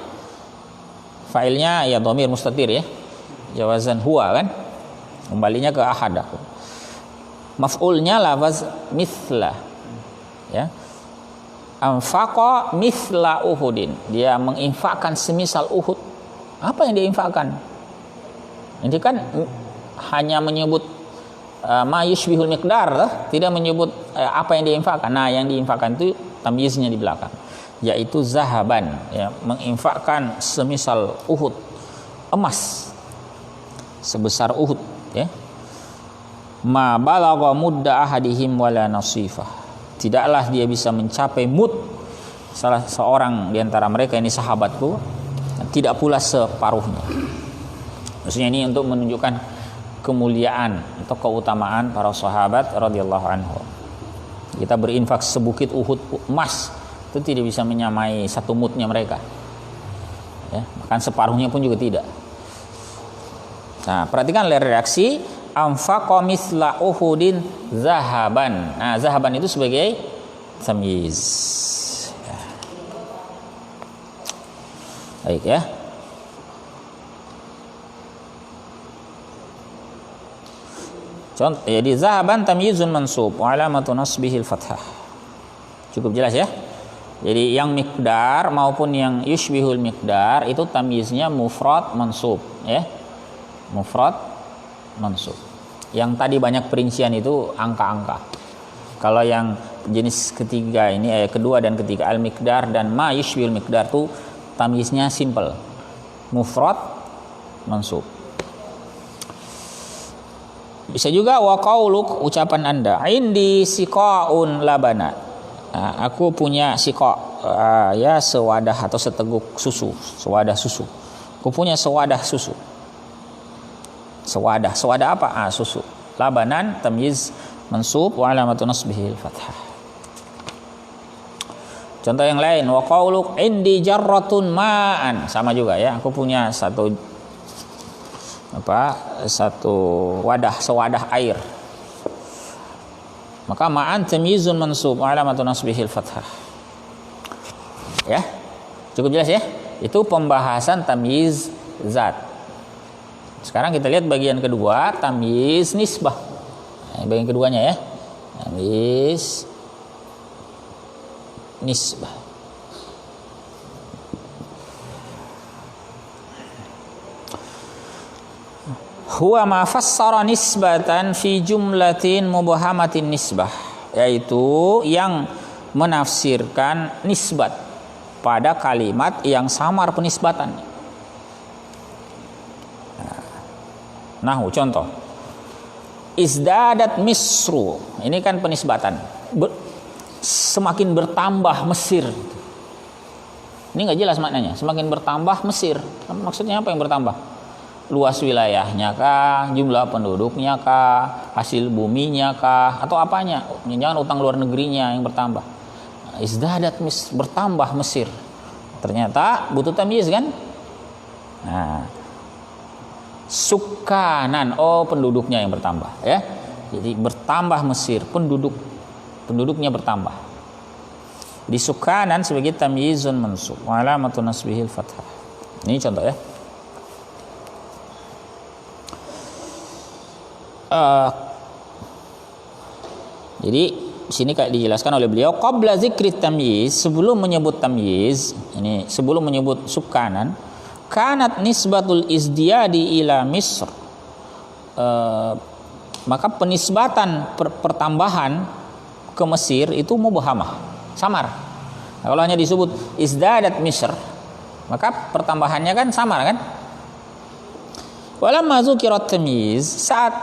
Fa'ilnya ya dhamir mustatir ya. Jawazan huwa kan? Kembalinya ke ahadakum. Maf'ulnya lafaz mithla. Ya. Anfaqa mithla Uhudin. Dia menginfakkan semisal Uhud. Apa yang dia infakkan? Ini kan hanya menyebut ma yushbihul miqdar, tidak menyebut apa yang dia infakkan. Nah, yang diinfakkan itu tamyiznya di belakang, yaitu zahaban, ya, menginfakkan semisal Uhud, emas sebesar Uhud, ya. Ma balagha mudda ahadihim wala nasifah. Tidaklah dia bisa mencapai mud salah seorang di antara mereka, ini sahabatku, tidak pula separuhnya. Maksudnya ini untuk menunjukkan kemuliaan atau keutamaan para sahabat radhiyallahu anhu. Kita berinfak sebukit Uhud emas itu tidak bisa menyamai satu mudnya mereka, ya, bahkan separuhnya pun juga tidak. Nah, perhatikan reaksi anfaqa mithla Uhudin zahaban. Nah, zahaban itu sebagai tamyiz. Ya. Baik ya. Contoh, jadi zahaban tamyizun mansub wa alamatun nasbihil fathah. Cukup jelas ya. Jadi yang miqdar maupun yang yushbihul miqdar itu tamyiznya mufrad mansub, ya. Mufrad mansub. Yang tadi banyak perincian itu angka-angka. Kalau yang jenis ketiga ini, kedua dan ketiga, al-miqdar dan ma yushbihul miqdar itu tamyiznya simple, mufrad mansub. Bisa juga wa qauluk, ucapan Anda, indi siqaun labana. Nah, aku punya siqa, ya sewadah atau seteguk susu, sewadah susu. Aku punya sewadah susu. Sewadah apa? Susu. Labanan tamyiz mansub wa alamatun nasbihil fathah. Contoh yang lain, wa qauluk indi jarratun ma'an, sama juga ya. Aku punya satu wadah, sewadah air. Maka ma'an tamyizun mansub wa alamatun nasbihil fathah. Ya. Cukup jelas ya? Itu pembahasan tamyiz zat. Sekarang kita lihat bagian kedua, tamyiz nisbah. Nah, bagian keduanya ya. Tamyiz nisbah. Huwa ma fassara nisbatan fi jumlatin mubhamatin nisbah, yaitu yang menafsirkan nisbat pada kalimat yang samar penisbatannya. Nah, contoh izdadat Misru, ini kan penisbatan, semakin bertambah Mesir. Ini nggak jelas maknanya, semakin bertambah Mesir. Maksudnya apa yang bertambah? Luas wilayahnya kah, jumlah penduduknya kah, hasil buminya kah, atau apanya? Jangan utang luar negerinya yang bertambah. Izdadat bertambah Mesir. Ternyata butuh tamyiz kan? Nah, sukanan, penduduknya yang bertambah, ya. Jadi bertambah Mesir, penduduknya bertambah. Di sukanan sebagai tamyizun mansub wa alamatun nasbihil fathah. Ini contoh ya. Jadi sini kayak dijelaskan oleh beliau, qabla zikri tamyiz, sebelum menyebut tamyiz, ini sebelum menyebut sukanan, kanat nisbatul izdiyadi ila Misr. Maka penisbatan pertambahan ke Mesir itu mubhamah, samar. Nah, kalau hanya disebut izdadat Misr, maka pertambahannya kan samar kan? Walamma zukirat tamyiz, saat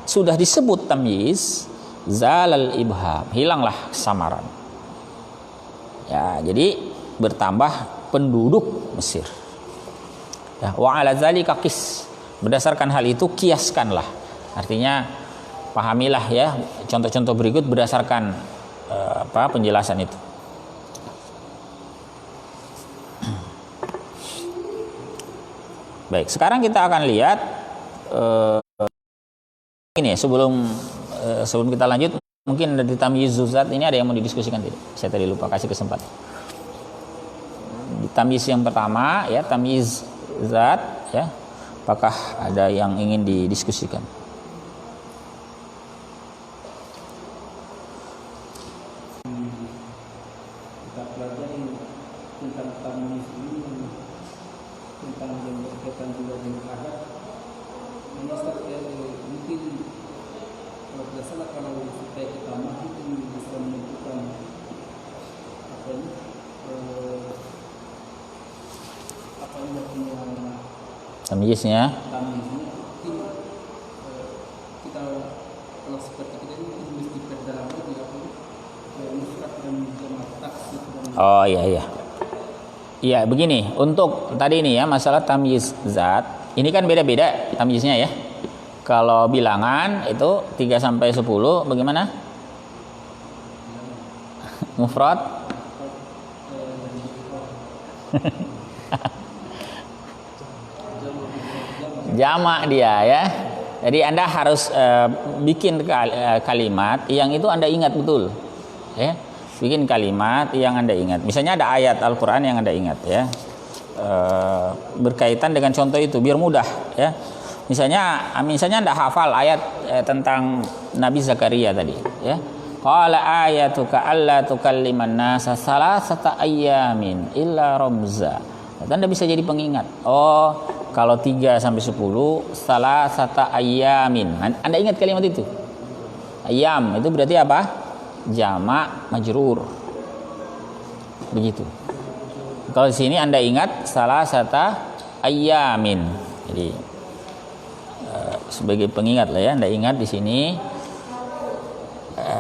sudah disebut tamyiz, zalal ibham, hilanglah kesamaran. Ya, jadi bertambah penduduk Mesir. Ya, wa ala zalika qis, berdasarkan hal itu kiaskanlah. Artinya pahamilah ya contoh-contoh berikut berdasarkan penjelasan itu. Baik, sekarang kita akan lihat ini sebelum kita lanjut, mungkin dari tamyiz zat ini ada yang mau didiskusikan tidak? Saya tadi lupa kasih kesempatan. Di tamyiz yang pertama ya, tamyiz zat ya, apakah ada yang ingin didiskusikan? Kita pelajari tentang tamyiz ini, tentang yang berkaitan juga dengan adat. Ini mungkin biasalah kalau supaya kita mungkin bisa menentukan apa ini apa yang artinya Tamyiznya. Tamyiznya mungkin kita kalau seperti kita ini mungkin mesti perdalam lagi apa mufrad dan jamak taksir. Oh iya. Iya begini, untuk tadi ini ya masalah tamyiz zat, ini kan beda-beda tamyiznya ya. Kalau bilangan itu 3 sampai 10 bagaimana? Mufrad? Jamak dia ya. Jadi Anda harus bikin kalimat yang itu Anda ingat betul. Ya. Bikin kalimat yang Anda ingat. Misalnya ada ayat Al-Qur'an yang Anda ingat ya. Berkaitan dengan contoh itu biar mudah ya. Misalnya Anda hafal ayat tentang Nabi Zakaria tadi ya. Qala ayatuka alla tukalliman nasa salasata ayyamin illa ramza. Anda bisa jadi pengingat. Oh, kalau 3 sampai 10 salasata ayyamin. Anda ingat kalimat itu? Ayyam itu berarti apa? Jamak majrur. Begitu. Kalau di sini Anda ingat salasata ayyamin. Jadi sebagai pengingat lah ya, Anda ingat di sini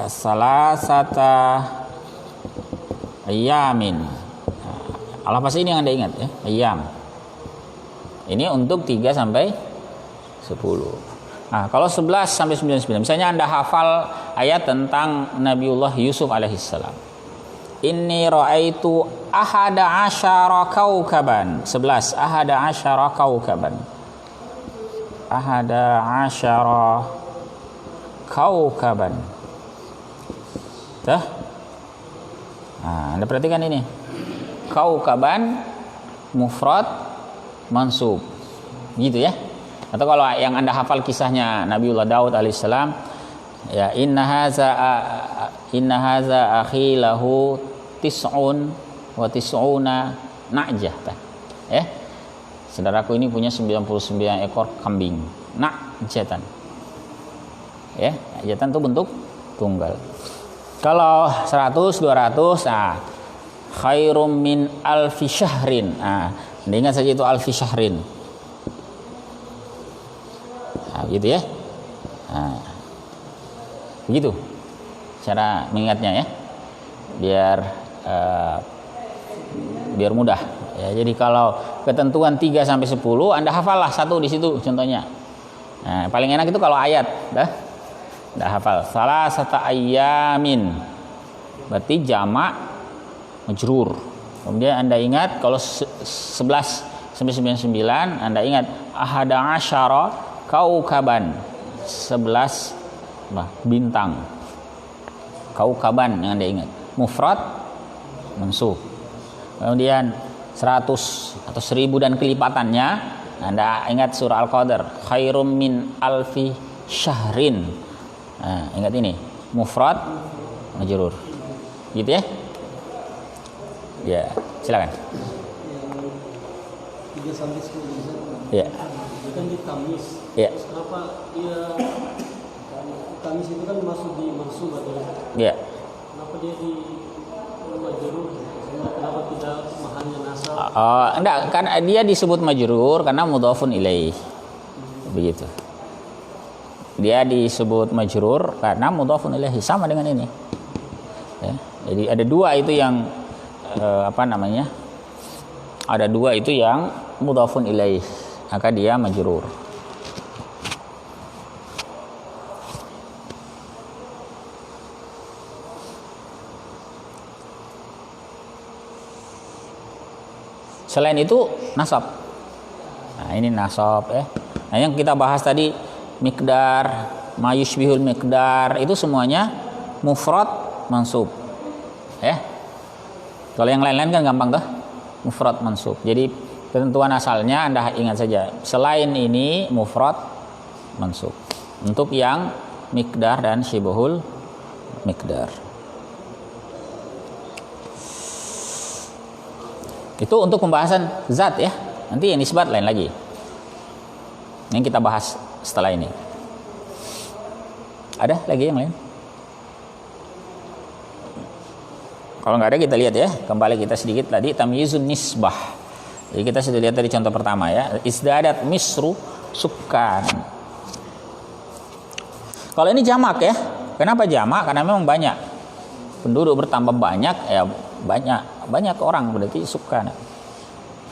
salasata ayyamin. Al apa sih ini yang Anda ingat ya? Ayyam. Ini untuk 3 sampai 10. Nah, kalau 11 sampai 99, misalnya Anda hafal ayat tentang Nabiullah Yusuf alaihissalam. Inni ra'aitu ahada asyara kaukaban. 11 ahada asyara kaukaban. Ahada asyara kaukaban. Dah? Nah, Anda perhatikan ini. Kaukaban mufrad mansub. Gitu ya. Atau kalau yang Anda hafal kisahnya Nabiullah Daud alaihissalam, ya inna haza akhi lahu tis'un wa tis'una na'jah. Ya. Saudaraku ini punya 99 ekor kambing. Na'jatan. Ya, na'jatan itu bentuk tunggal. Kalau 100, 200, nah khairum min alfi syahrin. Nah, ingat saja itu alfi syahrin. Nah, gitu ya. Nah, begitu cara mengingatnya ya. Biar mudah. Ya, jadi kalau ketentuan 3 sampai 10 Anda hafallah satu di situ contohnya. Nah, paling enak itu kalau ayat, dah hafal. Salasata ayyamin. Berarti jamak majrur. Kemudian Anda ingat kalau 11 sampai 99 Anda ingat ahada asyara kaukaban. 11 bintang. Kaukaban yang Anda ingat. Mufrad mansub. Kemudian 100 atau 1000 dan kelipatannya Anda ingat surah Al-Qadr, khairum min alfi syahrin. Nah, ingat ini, mufrad majrur. Gitu ya? Ya, silakan. Yang 3 sampai 10 Ya. itu kan di tamis. Ya. Terus kenapa dia tamis itu kan masuk di mansub atau Ya. kenapa dia di majrur? Kenapa tidak mahalnya nasab? Enggak, kan dia disebut majrur karena mudhafun ilaih. Begitu. Dia disebut majrur karena mudhafun ilaihi, sama dengan ini. Ya. Jadi ada dua itu yang ada dua itu yang mudhafun ilaih, maka dia majrur. Selain itu nasab. Nah, ini nasab ya. Nah, yang kita bahas tadi miqdar, mayushbihul miqdar, itu semuanya mufrad mansub. Ya. Kalau yang lain-lain kan gampang tuh. Mufrad mansub. Jadi ketentuan asalnya Anda ingat saja. Selain ini mufrad mansub. Untuk yang miqdar dan syibhul miqdar. Itu untuk pembahasan zat ya. Nanti yang nisbat lain lagi. Yang kita bahas setelah ini. Ada lagi yang lain? Kalau nggak ada kita lihat ya. Kembali kita sedikit tadi tamyizun nisbah. Jadi kita sudah lihat tadi contoh pertama ya. Izdadat misru sukkan. Kalau ini jamak ya. Kenapa jamak? Karena memang banyak. Penduduk bertambah banyak ya, banyak orang berarti sukkan.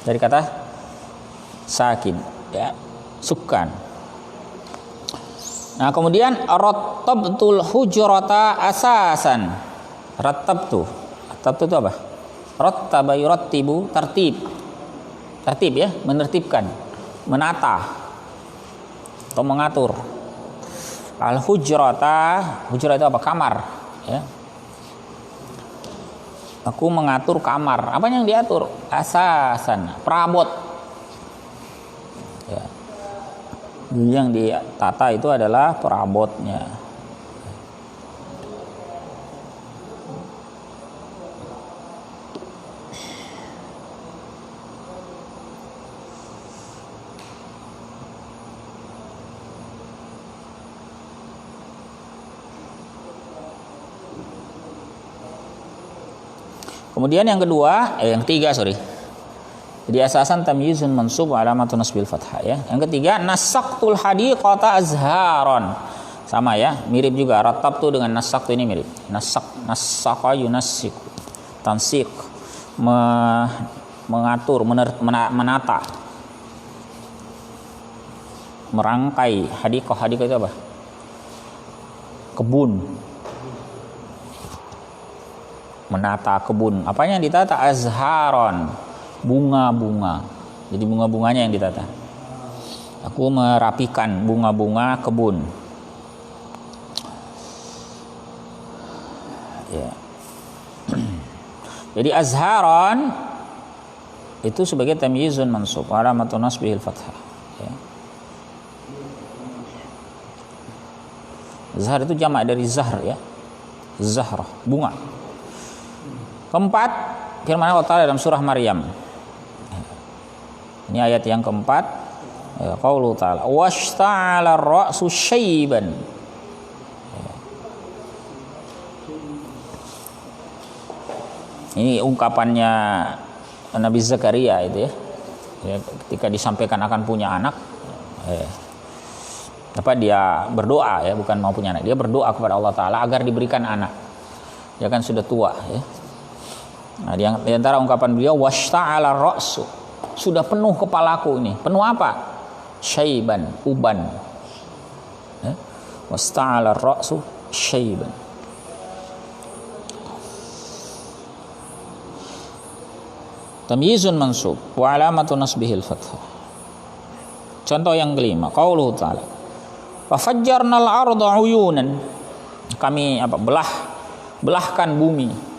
Dari kata sakin ya, sukkan. Nah, kemudian rattabtul hujrata asasan. Rattabtu itu apa? Rattaba yurattibu, tertib ya, menertibkan, menata atau mengatur. Al hujrata itu apa? Kamar ya. Aku mengatur kamar. Apa yang diatur? Asasan, perabot. Ya. Yang ditata itu adalah perabotnya. Kemudian yang ketiga. Jadi asasan tamyizun mansub alamatun nasbil fathah ya. Yang ketiga nasaqtul hadiqata azharon. Sama ya, mirip juga. Rattabtu dengan nasaqtu ini mirip. Nasaqa yunassiq. Tansiq, mengatur, menata. Merangkai. Hadiqah itu apa? Kebun. Menata kebun. Apanya yang ditata? Azharon, bunga-bunga. Jadi bunga-bunganya yang ditata. Aku merapikan bunga-bunga kebun. Ya. Jadi azharon itu sebagai tamyizun mansub, alamatun nasbihil fathah. Ya. Zahar itu jamak dari zahr ya. Zahrah, bunga. Keempat, firman Allah Ta'ala dalam surah Maryam. Ini ayat yang keempat. Qaulu Ta'ala, washta'ala ar-ra'su syaiban. Ini ungkapannya Nabi Zakaria itu ya. Ketika disampaikan akan punya anak, dia berdoa ya, bukan mau punya anak. Dia berdoa kepada Allah Ta'ala agar diberikan anak. Dia kan sudah tua ya. Nah, di antara ungkapan beliau washta'ala ra'su, sudah penuh kepalaku ini. Penuh apa? Syaiban, uban. Ya? Washta'ala ra'su syaiban. Tamyizun mansub wa alamatun nasbihil fathah. Contoh yang kelima, qauluhu ta'ala, fa fajjarnal arda uyunan. Kami belahkan bumi.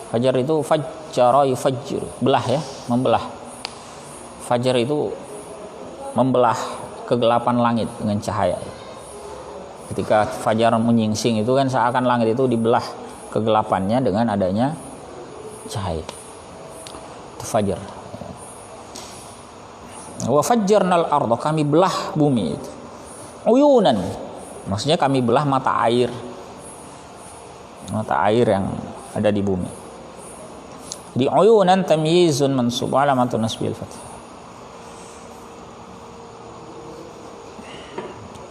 Fajar itu fajjara yufajjir, belah ya, membelah. Fajar itu membelah kegelapan langit dengan cahaya. Ketika fajar menyingsing itu kan seakan langit itu dibelah kegelapannya dengan adanya cahaya. Itu fajar. Wa fajjarnal arda, kami belah bumi itu. Uyunan, maksudnya kami belah mata air yang ada di bumi. Di uyunan tamyizun mansub alamatun nasbil fath.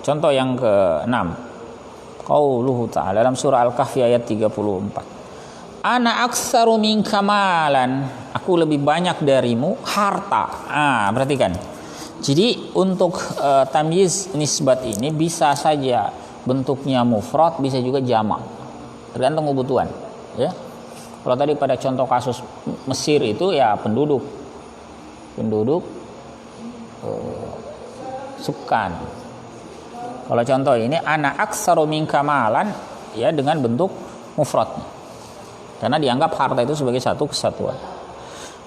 Contoh yang ke-6. Qauluhu ta'ala dalam surah Al-Kahfi ayat 34. Ana aktsaru minka malan, aku lebih banyak darimu harta. Perhatikan. Jadi untuk tamyiz nisbat ini bisa saja bentuknya mufrad, bisa juga jamak. Tergantung kebutuhan, ya. Kalau tadi pada contoh kasus Mesir itu ya penduduk sukan. Kalau contoh ini ana aktsaru minka malan, ya dengan bentuk mufrad. Karena dianggap harta itu sebagai satu kesatuan.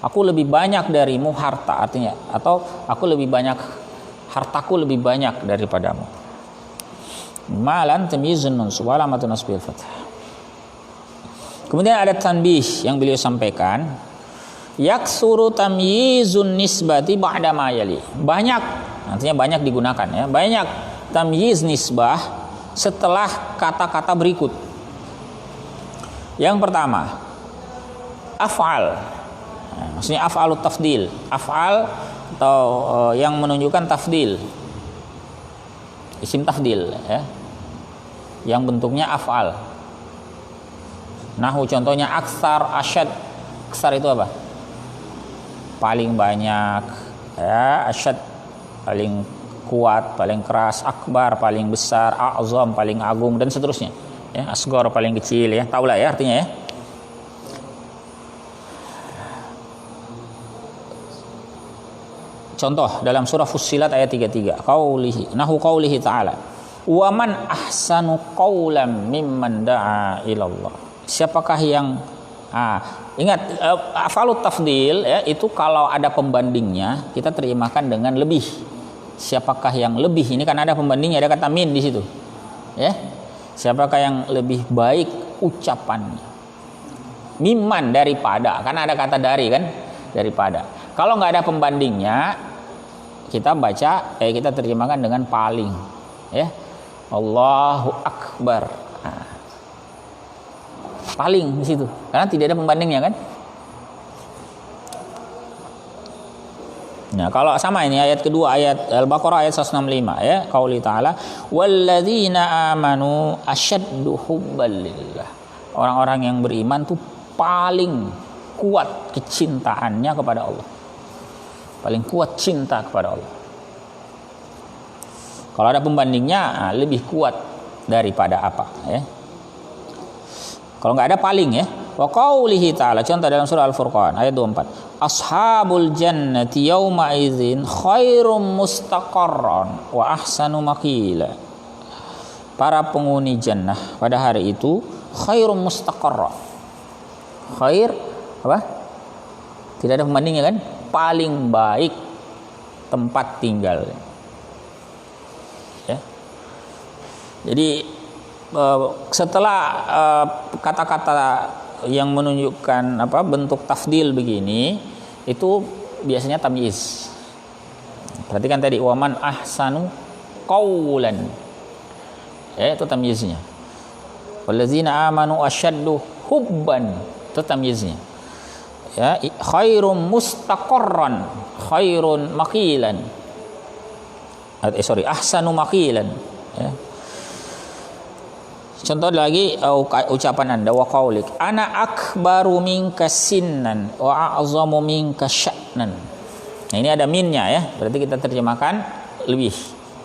Aku lebih banyak darimu harta, artinya, atau aku lebih banyak, hartaku lebih banyak daripadamu. Malan tamyizun mansub alamatun nasbil fath. Kemudian ada tanbih yang beliau sampaikan, yaksuru tamyizun nisbati ba'da ma yali. Banyak, artinya banyak digunakan, ya. Banyak tamyiz nisbah setelah kata-kata berikut. Yang pertama, af'al. Maksudnya af'alut tafdil. Af'al atau yang menunjukkan tafdil. Isim tafdil, ya. Yang bentuknya af'al. Nahu contohnya aksar, asyad. Aksar itu apa? Paling banyak, ya. Asyad paling kuat, paling keras, akbar paling besar, a'zam paling agung, dan seterusnya, ya. Asghar paling kecil, ya. Taulah, ya, artinya, ya. Contoh dalam surah Fussilat ayat 33, qaulihi ta'ala, wa man ahsanu qaulan mimman da'a ilallah. Siapakah yang ingat, afalut tafdil, ya, itu kalau ada pembandingnya kita terjemahkan dengan lebih. Siapakah yang lebih, ini kan ada pembandingnya, ada kata min di situ, ya. Siapakah yang lebih baik ucapannya, mimman daripada, karena ada kata dari, kan, daripada. Kalau nggak ada pembandingnya kita baca, kita terjemahkan dengan paling, ya. Allahu akbar, paling di situ, karena tidak ada pembandingnya, kan. Nah, kalau sama ini ayat kedua, ayat Al-Baqarah ayat 165, ya, qauli ta'ala walladzina amanu asyaddu hubban lillah. Orang-orang yang beriman tuh paling kuat kecintaannya kepada Allah. Paling kuat cinta kepada Allah. Kalau ada pembandingnya, lebih kuat daripada apa, ya. Kalau nggak ada paling, ya. Wa qaulihi ta'ala, contoh dalam surah Al-Furqan ayat 24. Ashabul jannati yawma idzin khairum mustaqarran wa ahsanu maqila. Para penghuni jannah pada hari itu khairum mustaqarran. Khair apa? Tidak ada pembandingnya, kan? Paling baik tempat tinggal. Ya. Jadi setelah kata-kata yang menunjukkan bentuk tafdil begini, itu biasanya tamyiz. Perhatikan tadi waman ahsanu qaulan, ya, itu tamyiznya. Wallazina amanu asyaddu hubban, itu tamyiznya, ya. Khairum mustaqarran, khairun maqilan, ahsanu maqilan, ya. Contoh lagi ucapan Anda, wa qaulik ana akbaru minka sinnan wa a'zamu minka sya'nan. Nah, ini ada minnya, ya. Berarti kita terjemahkan lebih.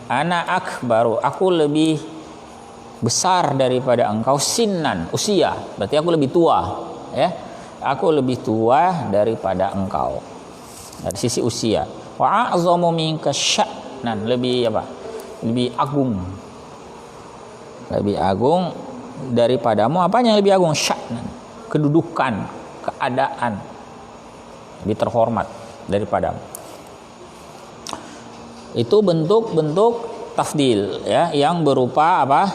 Ana akbaru, aku lebih besar daripada engkau, sinnan, usia. Berarti aku lebih tua, ya. Aku lebih tua daripada engkau dari sisi usia. Wa a'zamu minka sya'nan, lebih apa? Lebih agung. Lebih agung daripadamu. Apanya yang lebih agung? Sya'nan, kedudukan, keadaan, lebih terhormat daripadamu. Itu bentuk-bentuk tafdil ya, yang berupa apa?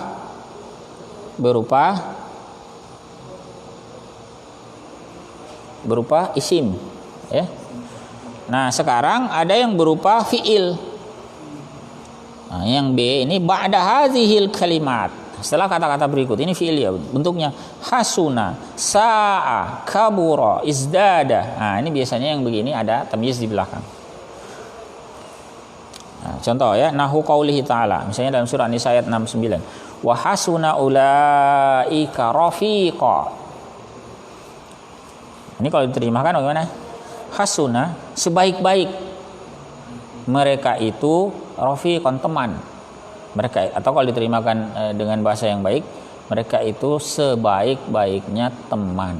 Berupa isim ya. Nah, sekarang ada yang berupa fiil. Nah, yang B ini ba'da hadzihil kalimat. Setelah kata-kata berikut ini fiil ya, bentuknya hasuna, sa'a, kabura, izdada. Nah, ini biasanya yang begini ada tamyiz di belakang. Nah, contoh ya, nahu qaulihi ta'ala, misalnya dalam surah An-Nisa ayat 69. Wa hasuna ulaika rafiqa. Ini kalau diterjemahkan bagaimana? Hasuna, sebaik-baik mereka itu rafiqan, teman. Mereka, atau kalau diterjemahkan dengan bahasa yang baik, mereka itu sebaik-baiknya teman.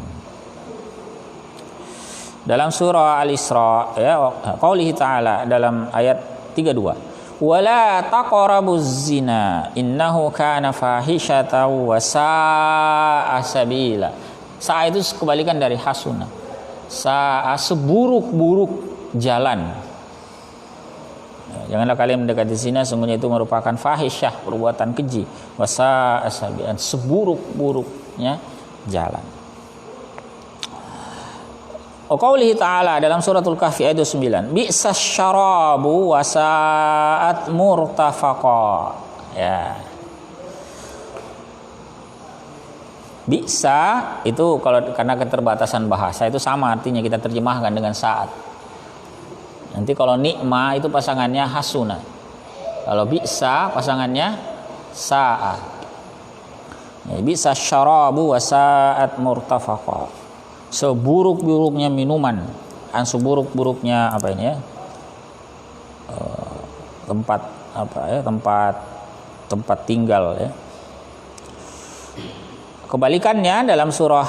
Dalam surah Al-Isra ya, qaulihi ta'ala dalam ayat 32. Wala taqrabuz zina innahu kana fahishatan wa sa'a sabila. Sa'a itu kebalikan dari hasuna. Sa'a seburuk-buruk jalan. Janganlah kalian mendekati zina, sungguhnya itu merupakan fahisyah, perbuatan keji. Wa sa'a sabila, seburuk-buruknya jalan. Qaulihi ta'ala dalam suratul Kahfi ayat 9, bi'sas syarabu wa sa'at murtafaqa. Ya. Bi'sa itu kalau karena keterbatasan bahasa itu sama artinya, kita terjemahkan dengan saat. Nanti kalau nikma itu pasangannya hasuna. Kalau bi'sa pasangannya sa'a. Ya, bi'sas syarabu wa sa'at murtafaqa. Seburuk-buruknya minuman, seburuk-buruknya apa ini ya, tempat tinggal ya. Kebalikannya dalam surah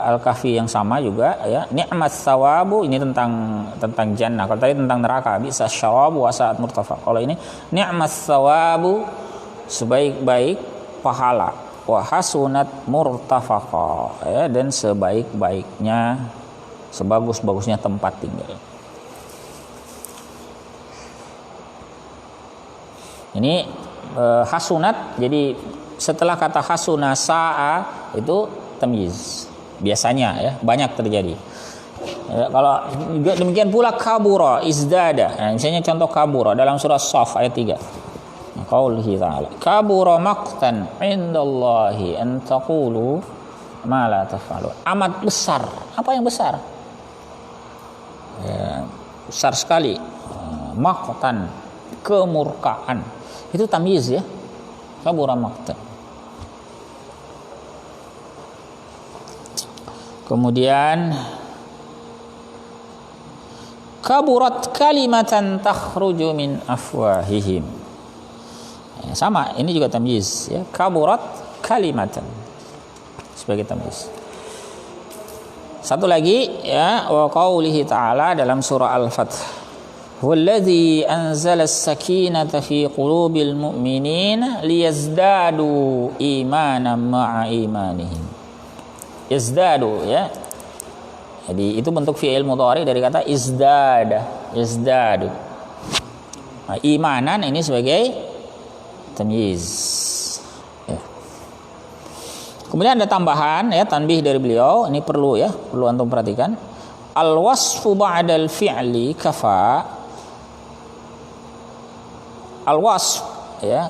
Al-Kahfi yang sama juga ya, ni'mas sawabu, ini tentang jannah. Kalau tadi tentang neraka, bisa syawabu wa sa'at murtafaq. Kalau ini ni'mas sawabu, sebaik-baik pahala, wa hasunat murtafaqa ya, dan sebaik-baiknya, sebagus-bagusnya tempat tinggal. Ini hasunat, jadi setelah kata hasuna sa'a itu tamyiz biasanya ya, banyak terjadi ya. Kalau juga demikian pula kabura, izdada. Nah, misalnya contoh kabura dalam surah Shaf ayat 3. Qaulihi ta'ala kabura maqtan indallahi an taqulu ma la taf'alun. Amat besar. Apa yang besar? Ya, besar sekali. Maqtan, kemurkaan. Itu tamyiz ya. Kabura maqtan. Kemudian kaburat kalimatan takhruju min afwahihim. Ya, sama, ini juga tamyiz ya. Kaburat kalimatan sebagai tamyiz. Satu lagi ya, wa qaulihi ta'ala dalam surah Al-Fath. Walladzi anzala as-sakinata fi qulubil mu'minin liyazdadu imanan ma'a imanihim. Yazdadu ya. Jadi itu bentuk fi'il mudhari dari kata izdada, yazdadu. Nah, imanan ini sebagai tamyiz ya. Kemudian ada tambahan ya, tanbih dari beliau, ini perlu ya, perlu antum perhatikan. Al wasfu ba'dal fi'li kafa. Al wasf ya,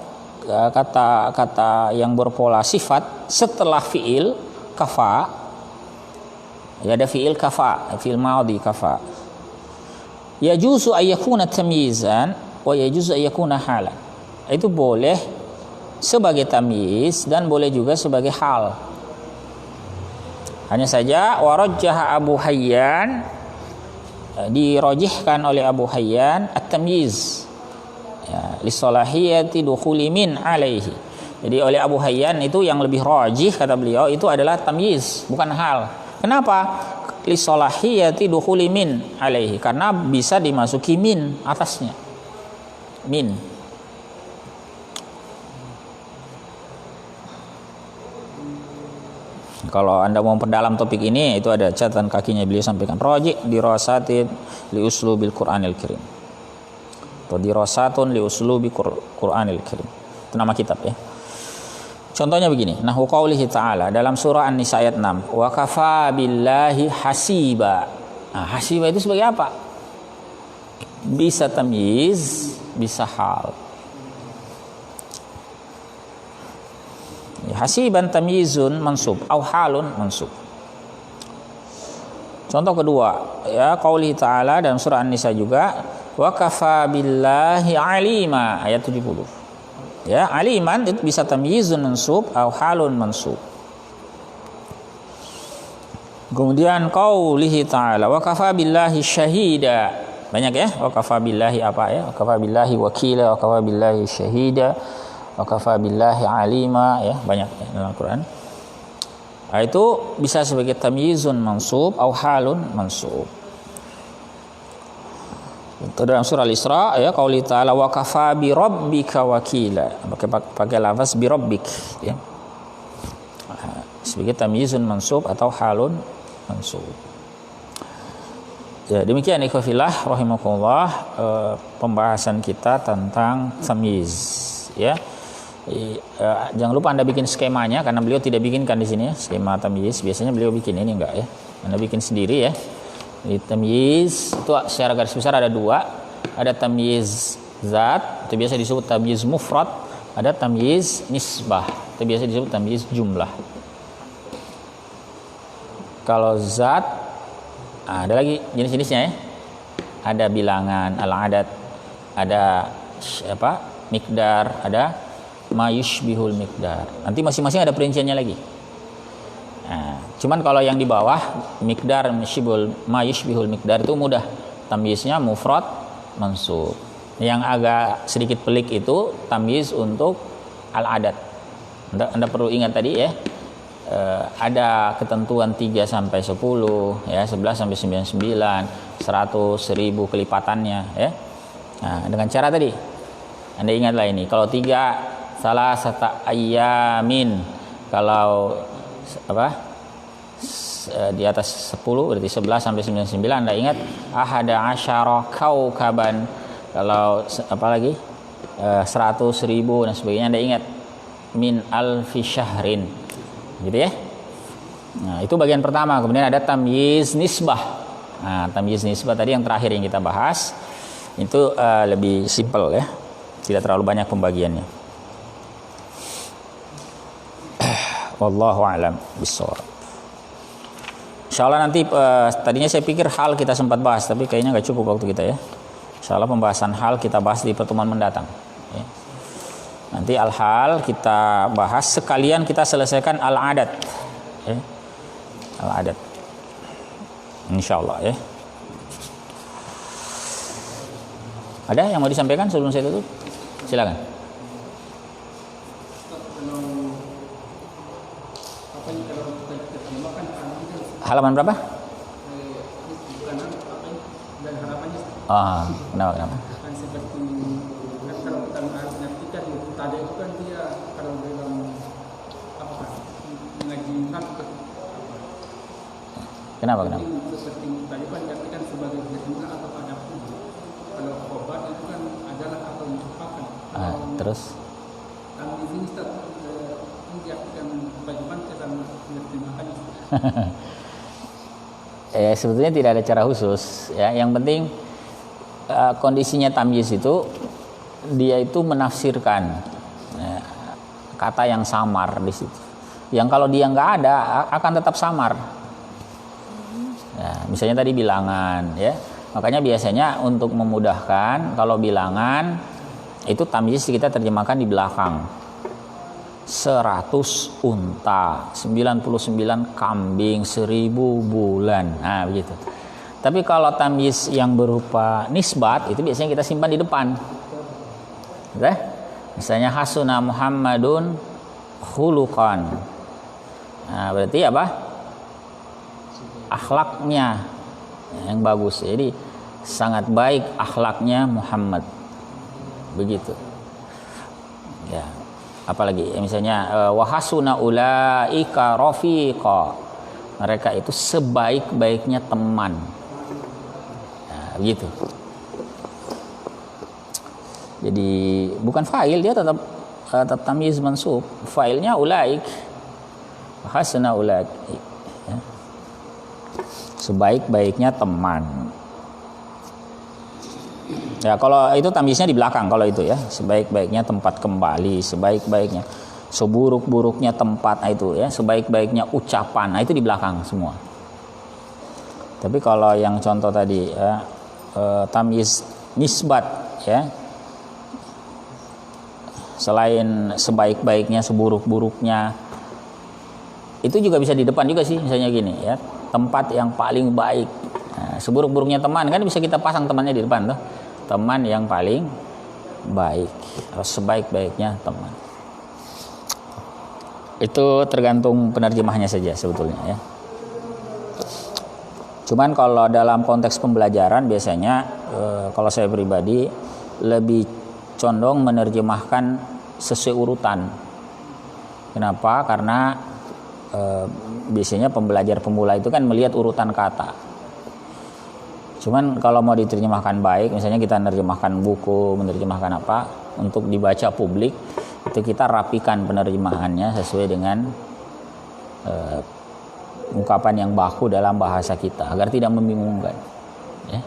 kata yang berpola sifat setelah fi'il kafa. Ya, ada fi'il kafa, fi'il madhi kafa. Yajuzu ayyakuna tamyizan wa yajuzu ayyakuna halan. Itu boleh sebagai tamyiz dan boleh juga sebagai hal. Hanya saja warajjah Abu Hayyan, dirojihkan oleh Abu Hayyan at-tamyiz ya, li salahiyati dukhuli min alaihi. Jadi oleh Abu Hayyan itu yang lebih rajih kata beliau itu adalah tamyiz, bukan hal. Kenapa? Li salahiyati dukhuli min alaihi, karena bisa dimasuki min atasnya. Min. Kalau Anda mau perdalam topik ini, itu ada catatan kakinya beliau sampaikan. Raji' dirasatid li uslubil Qur'anil Karim. atau dirasatun li uslubi Qur'anil Karim. Itu nama kitab ya. Contohnya begini, nahwu qaulihi ta'ala dalam surah An-Nisa ayat 6, wa kafa billahi hasiba. Nah, hasiba itu sebagai apa? Bisa tamyiz, bisa hal. Hasiban tamyizun mansub au halun mansub. Contoh kedua, ya qaulihi ta'ala dalam surah An-Nisa juga, wa kafa billahi alima ayat 70. Ya, aliman itu bisa tamyizun mansub atau halun mansub. Kemudian qaulihi ta'ala wa kafa billahi syahida. Banyak ya, wa kafa billahi apa ya? Wa kafa billahi wakila, wa kafa billahi syahida, wa kafa billahi alima ya, banyak ya, dalam Al-Qur'an. Nah, itu bisa sebagai tamyizun mansub atau halun mansub. Itu dalam surah Al-Isra ya, qauli ta'ala wa kafa bi rabbika wakila. Pakai lafaz bi rabbik ya. Sebagai tamyizun mansub atau halun mansub. Ya, demikian ikhwafillah rahimakumullah pembahasan kita tentang tamyiz ya. Jangan lupa Anda bikin skemanya karena beliau tidak bikinkan di sini ya, skema tamyiz. Biasanya beliau bikin, ini enggak ya. Anda bikin sendiri ya. Di tamyiz itu secara garis besar ada dua, ada tamyiz zat, itu biasa disebut tamyiz mufrad, ada tamyiz nisbah, itu biasa disebut tamyiz jumlah. Kalau zat, ada lagi jenis-jenisnya ya, ada bilangan, al-adad, ada apa, miqdar, ada ma yushbihul miqdar. Nanti masing-masing ada perinciannya lagi. Nah, cuman kalau yang di bawah miqdar ma yushbihul miqdar itu mudah, tamyiznya mufrad mansub. Yang agak sedikit pelik itu tamyiz untuk al-adad. Anda perlu ingat tadi ya, ada ketentuan 3 sampai 10 ya, 11 sampai 99, 100, 1000 kelipatannya ya. Nah, dengan cara tadi Anda ingatlah ini, kalau 3 salah satu ayamin, kalau apa di atas 10 berarti 11 sampai 99. Anda ingat ahada asyara kaukaban, kalau apa lagi 100, 1000 dan sebagainya. Anda ingat min alfi syahrin gitu ya. Nah, itu bagian pertama. Kemudian ada tamyiz nisbah. Nah, tamyiz nisbah tadi yang terakhir yang kita bahas itu lebih simpel ya, tidak terlalu banyak pembagiannya. Wallahu a'lam bishawab. Insyaallah nanti tadinya saya pikir hal kita sempat bahas, tapi kayaknya nggak cukup waktu kita ya. Insyaallah pembahasan hal kita bahas di pertemuan mendatang ya. Nanti al-hal kita bahas sekalian kita selesaikan al-adad ya. Al-adad insyaallah ya. Ada yang mau disampaikan sebelum saya tutup? Silakan. Halaman berapa? Ah, kenapa? Kan seperti kan kalau kita mengartikan tadi itu kan dia kalau dalam apa mengaji nafkah. Kenapa? Seperti tadi kan diartikan sebagai berguna atau ada pun. Kalau obat itu kan adalah atau merupakan. Terus? Kami di sini diartikan bagaimana cara menerjemahkan itu. Sebetulnya tidak ada cara khusus ya. Yang penting kondisinya tamyiz itu dia itu menafsirkan ya, kata yang samar di situ. Yang kalau dia nggak ada akan tetap samar. Ya, misalnya tadi bilangan ya. Makanya biasanya untuk memudahkan kalau bilangan itu tamyiz kita terjemahkan di belakang. 100 unta, 99 kambing, 1000 bulan. Nah, begitu. Tapi kalau tamyiz yang berupa nisbat itu biasanya kita simpan di depan. Gitu? Misalnya hasuna Muhammadun khuluqan. Nah, berarti apa? Akhlaknya yang bagus. Jadi sangat baik akhlaknya Muhammad. Begitu. Ya. Apalagi misalnya wahasuna ulaika rafiqa, mereka itu sebaik-baiknya teman. Nah, begitu. Jadi bukan fa'il, dia tetap tamyiz mansub. Fa'ilnya ulaik, hasana ulaik, ya. Sebaik-baiknya teman. Ya kalau itu tamyiznya di belakang, kalau itu ya, sebaik-baiknya tempat kembali, sebaik-baiknya, seburuk-buruknya tempat, nah itu ya, sebaik-baiknya ucapan, nah itu di belakang semua. Tapi kalau yang contoh tadi ya, tamyiz nisbat ya, selain sebaik-baiknya, seburuk-buruknya, itu juga bisa di depan juga sih, misalnya gini ya, tempat yang paling baik. Nah, seburuk-buruknya teman kan bisa kita pasang temannya di depan tuh, teman yang paling baik atau sebaik-baiknya teman. Itu tergantung penerjemahnya saja sebetulnya ya. Cuman kalau dalam konteks pembelajaran biasanya kalau saya pribadi lebih condong menerjemahkan sesuai urutan. Kenapa? Karena biasanya pembelajar pemula itu kan melihat urutan kata. Cuman kalau mau diterjemahkan baik, misalnya kita menerjemahkan buku, menerjemahkan apa untuk dibaca publik, itu kita rapikan penerjemahannya sesuai dengan ungkapan yang baku dalam bahasa kita agar tidak membingungkan. Ya.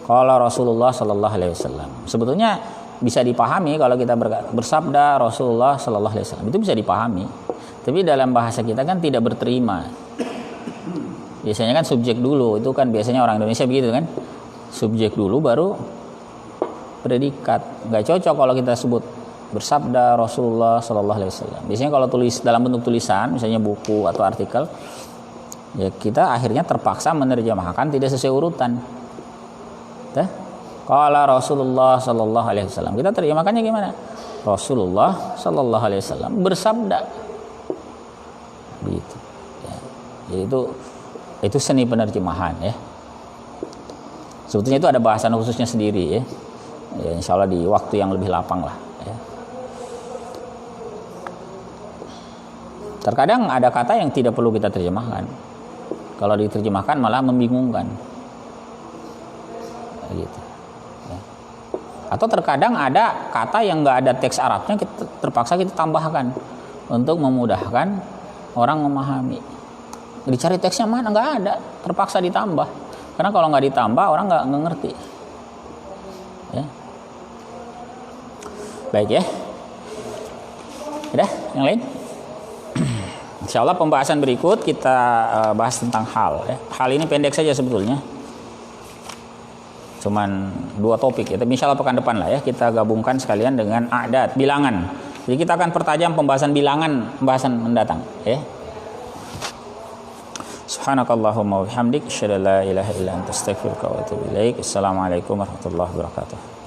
Kalau Rasulullah Sallallahu Alaihi Wasallam sebetulnya bisa dipahami kalau kita bersabda Rasulullah Sallallahu Alaihi Wasallam itu bisa dipahami. Tapi dalam bahasa kita kan tidak berterima. Biasanya kan subjek dulu, itu kan biasanya orang Indonesia begitu kan. Subjek dulu baru predikat. Nggak cocok kalau kita sebut bersabda Rasulullah Sallallahu Alaihi Wasallam. Biasanya kalau tulis dalam bentuk tulisan, misalnya buku atau artikel, ya kita akhirnya terpaksa menerjemahkan tidak sesuai urutan. Qala Rasulullah Sallallahu Alaihi Wasallam. Kita terjemahkannya gimana? Rasulullah Sallallahu Alaihi Wasallam bersabda. Gitu. Ya. Jadi itu seni penerjemahan ya. Sebetulnya itu ada bahasan khususnya sendiri ya. Ya insya Allah di waktu yang lebih lapang lah. Ya. Terkadang ada kata yang tidak perlu kita terjemahkan. Kalau diterjemahkan malah membingungkan. Gitu. Ya. Atau terkadang ada kata yang nggak ada teks Arabnya, terpaksa kita tambahkan untuk memudahkan orang memahami. Dicari teksnya mana, nggak ada, terpaksa ditambah. Karena kalau nggak ditambah orang nggak ngerti. Ya. Baik ya. Udah, yang lain? Insya Allah pembahasan berikut kita bahas tentang hal. Ya. Hal ini pendek saja sebetulnya. Cuman 2 topik ya. Tapi insya Allah pekan depan lah ya kita gabungkan sekalian dengan adat, bilangan. Jadi kita akan pertajam pembahasan bilangan pembahasan mendatang. Ya. Subhanakallahumma wa bihamdik, asyhadu an la ilaha illa anta, astaghfiruka wa atubu ilaik. Assalamualaikum warahmatullahi wabarakatuh.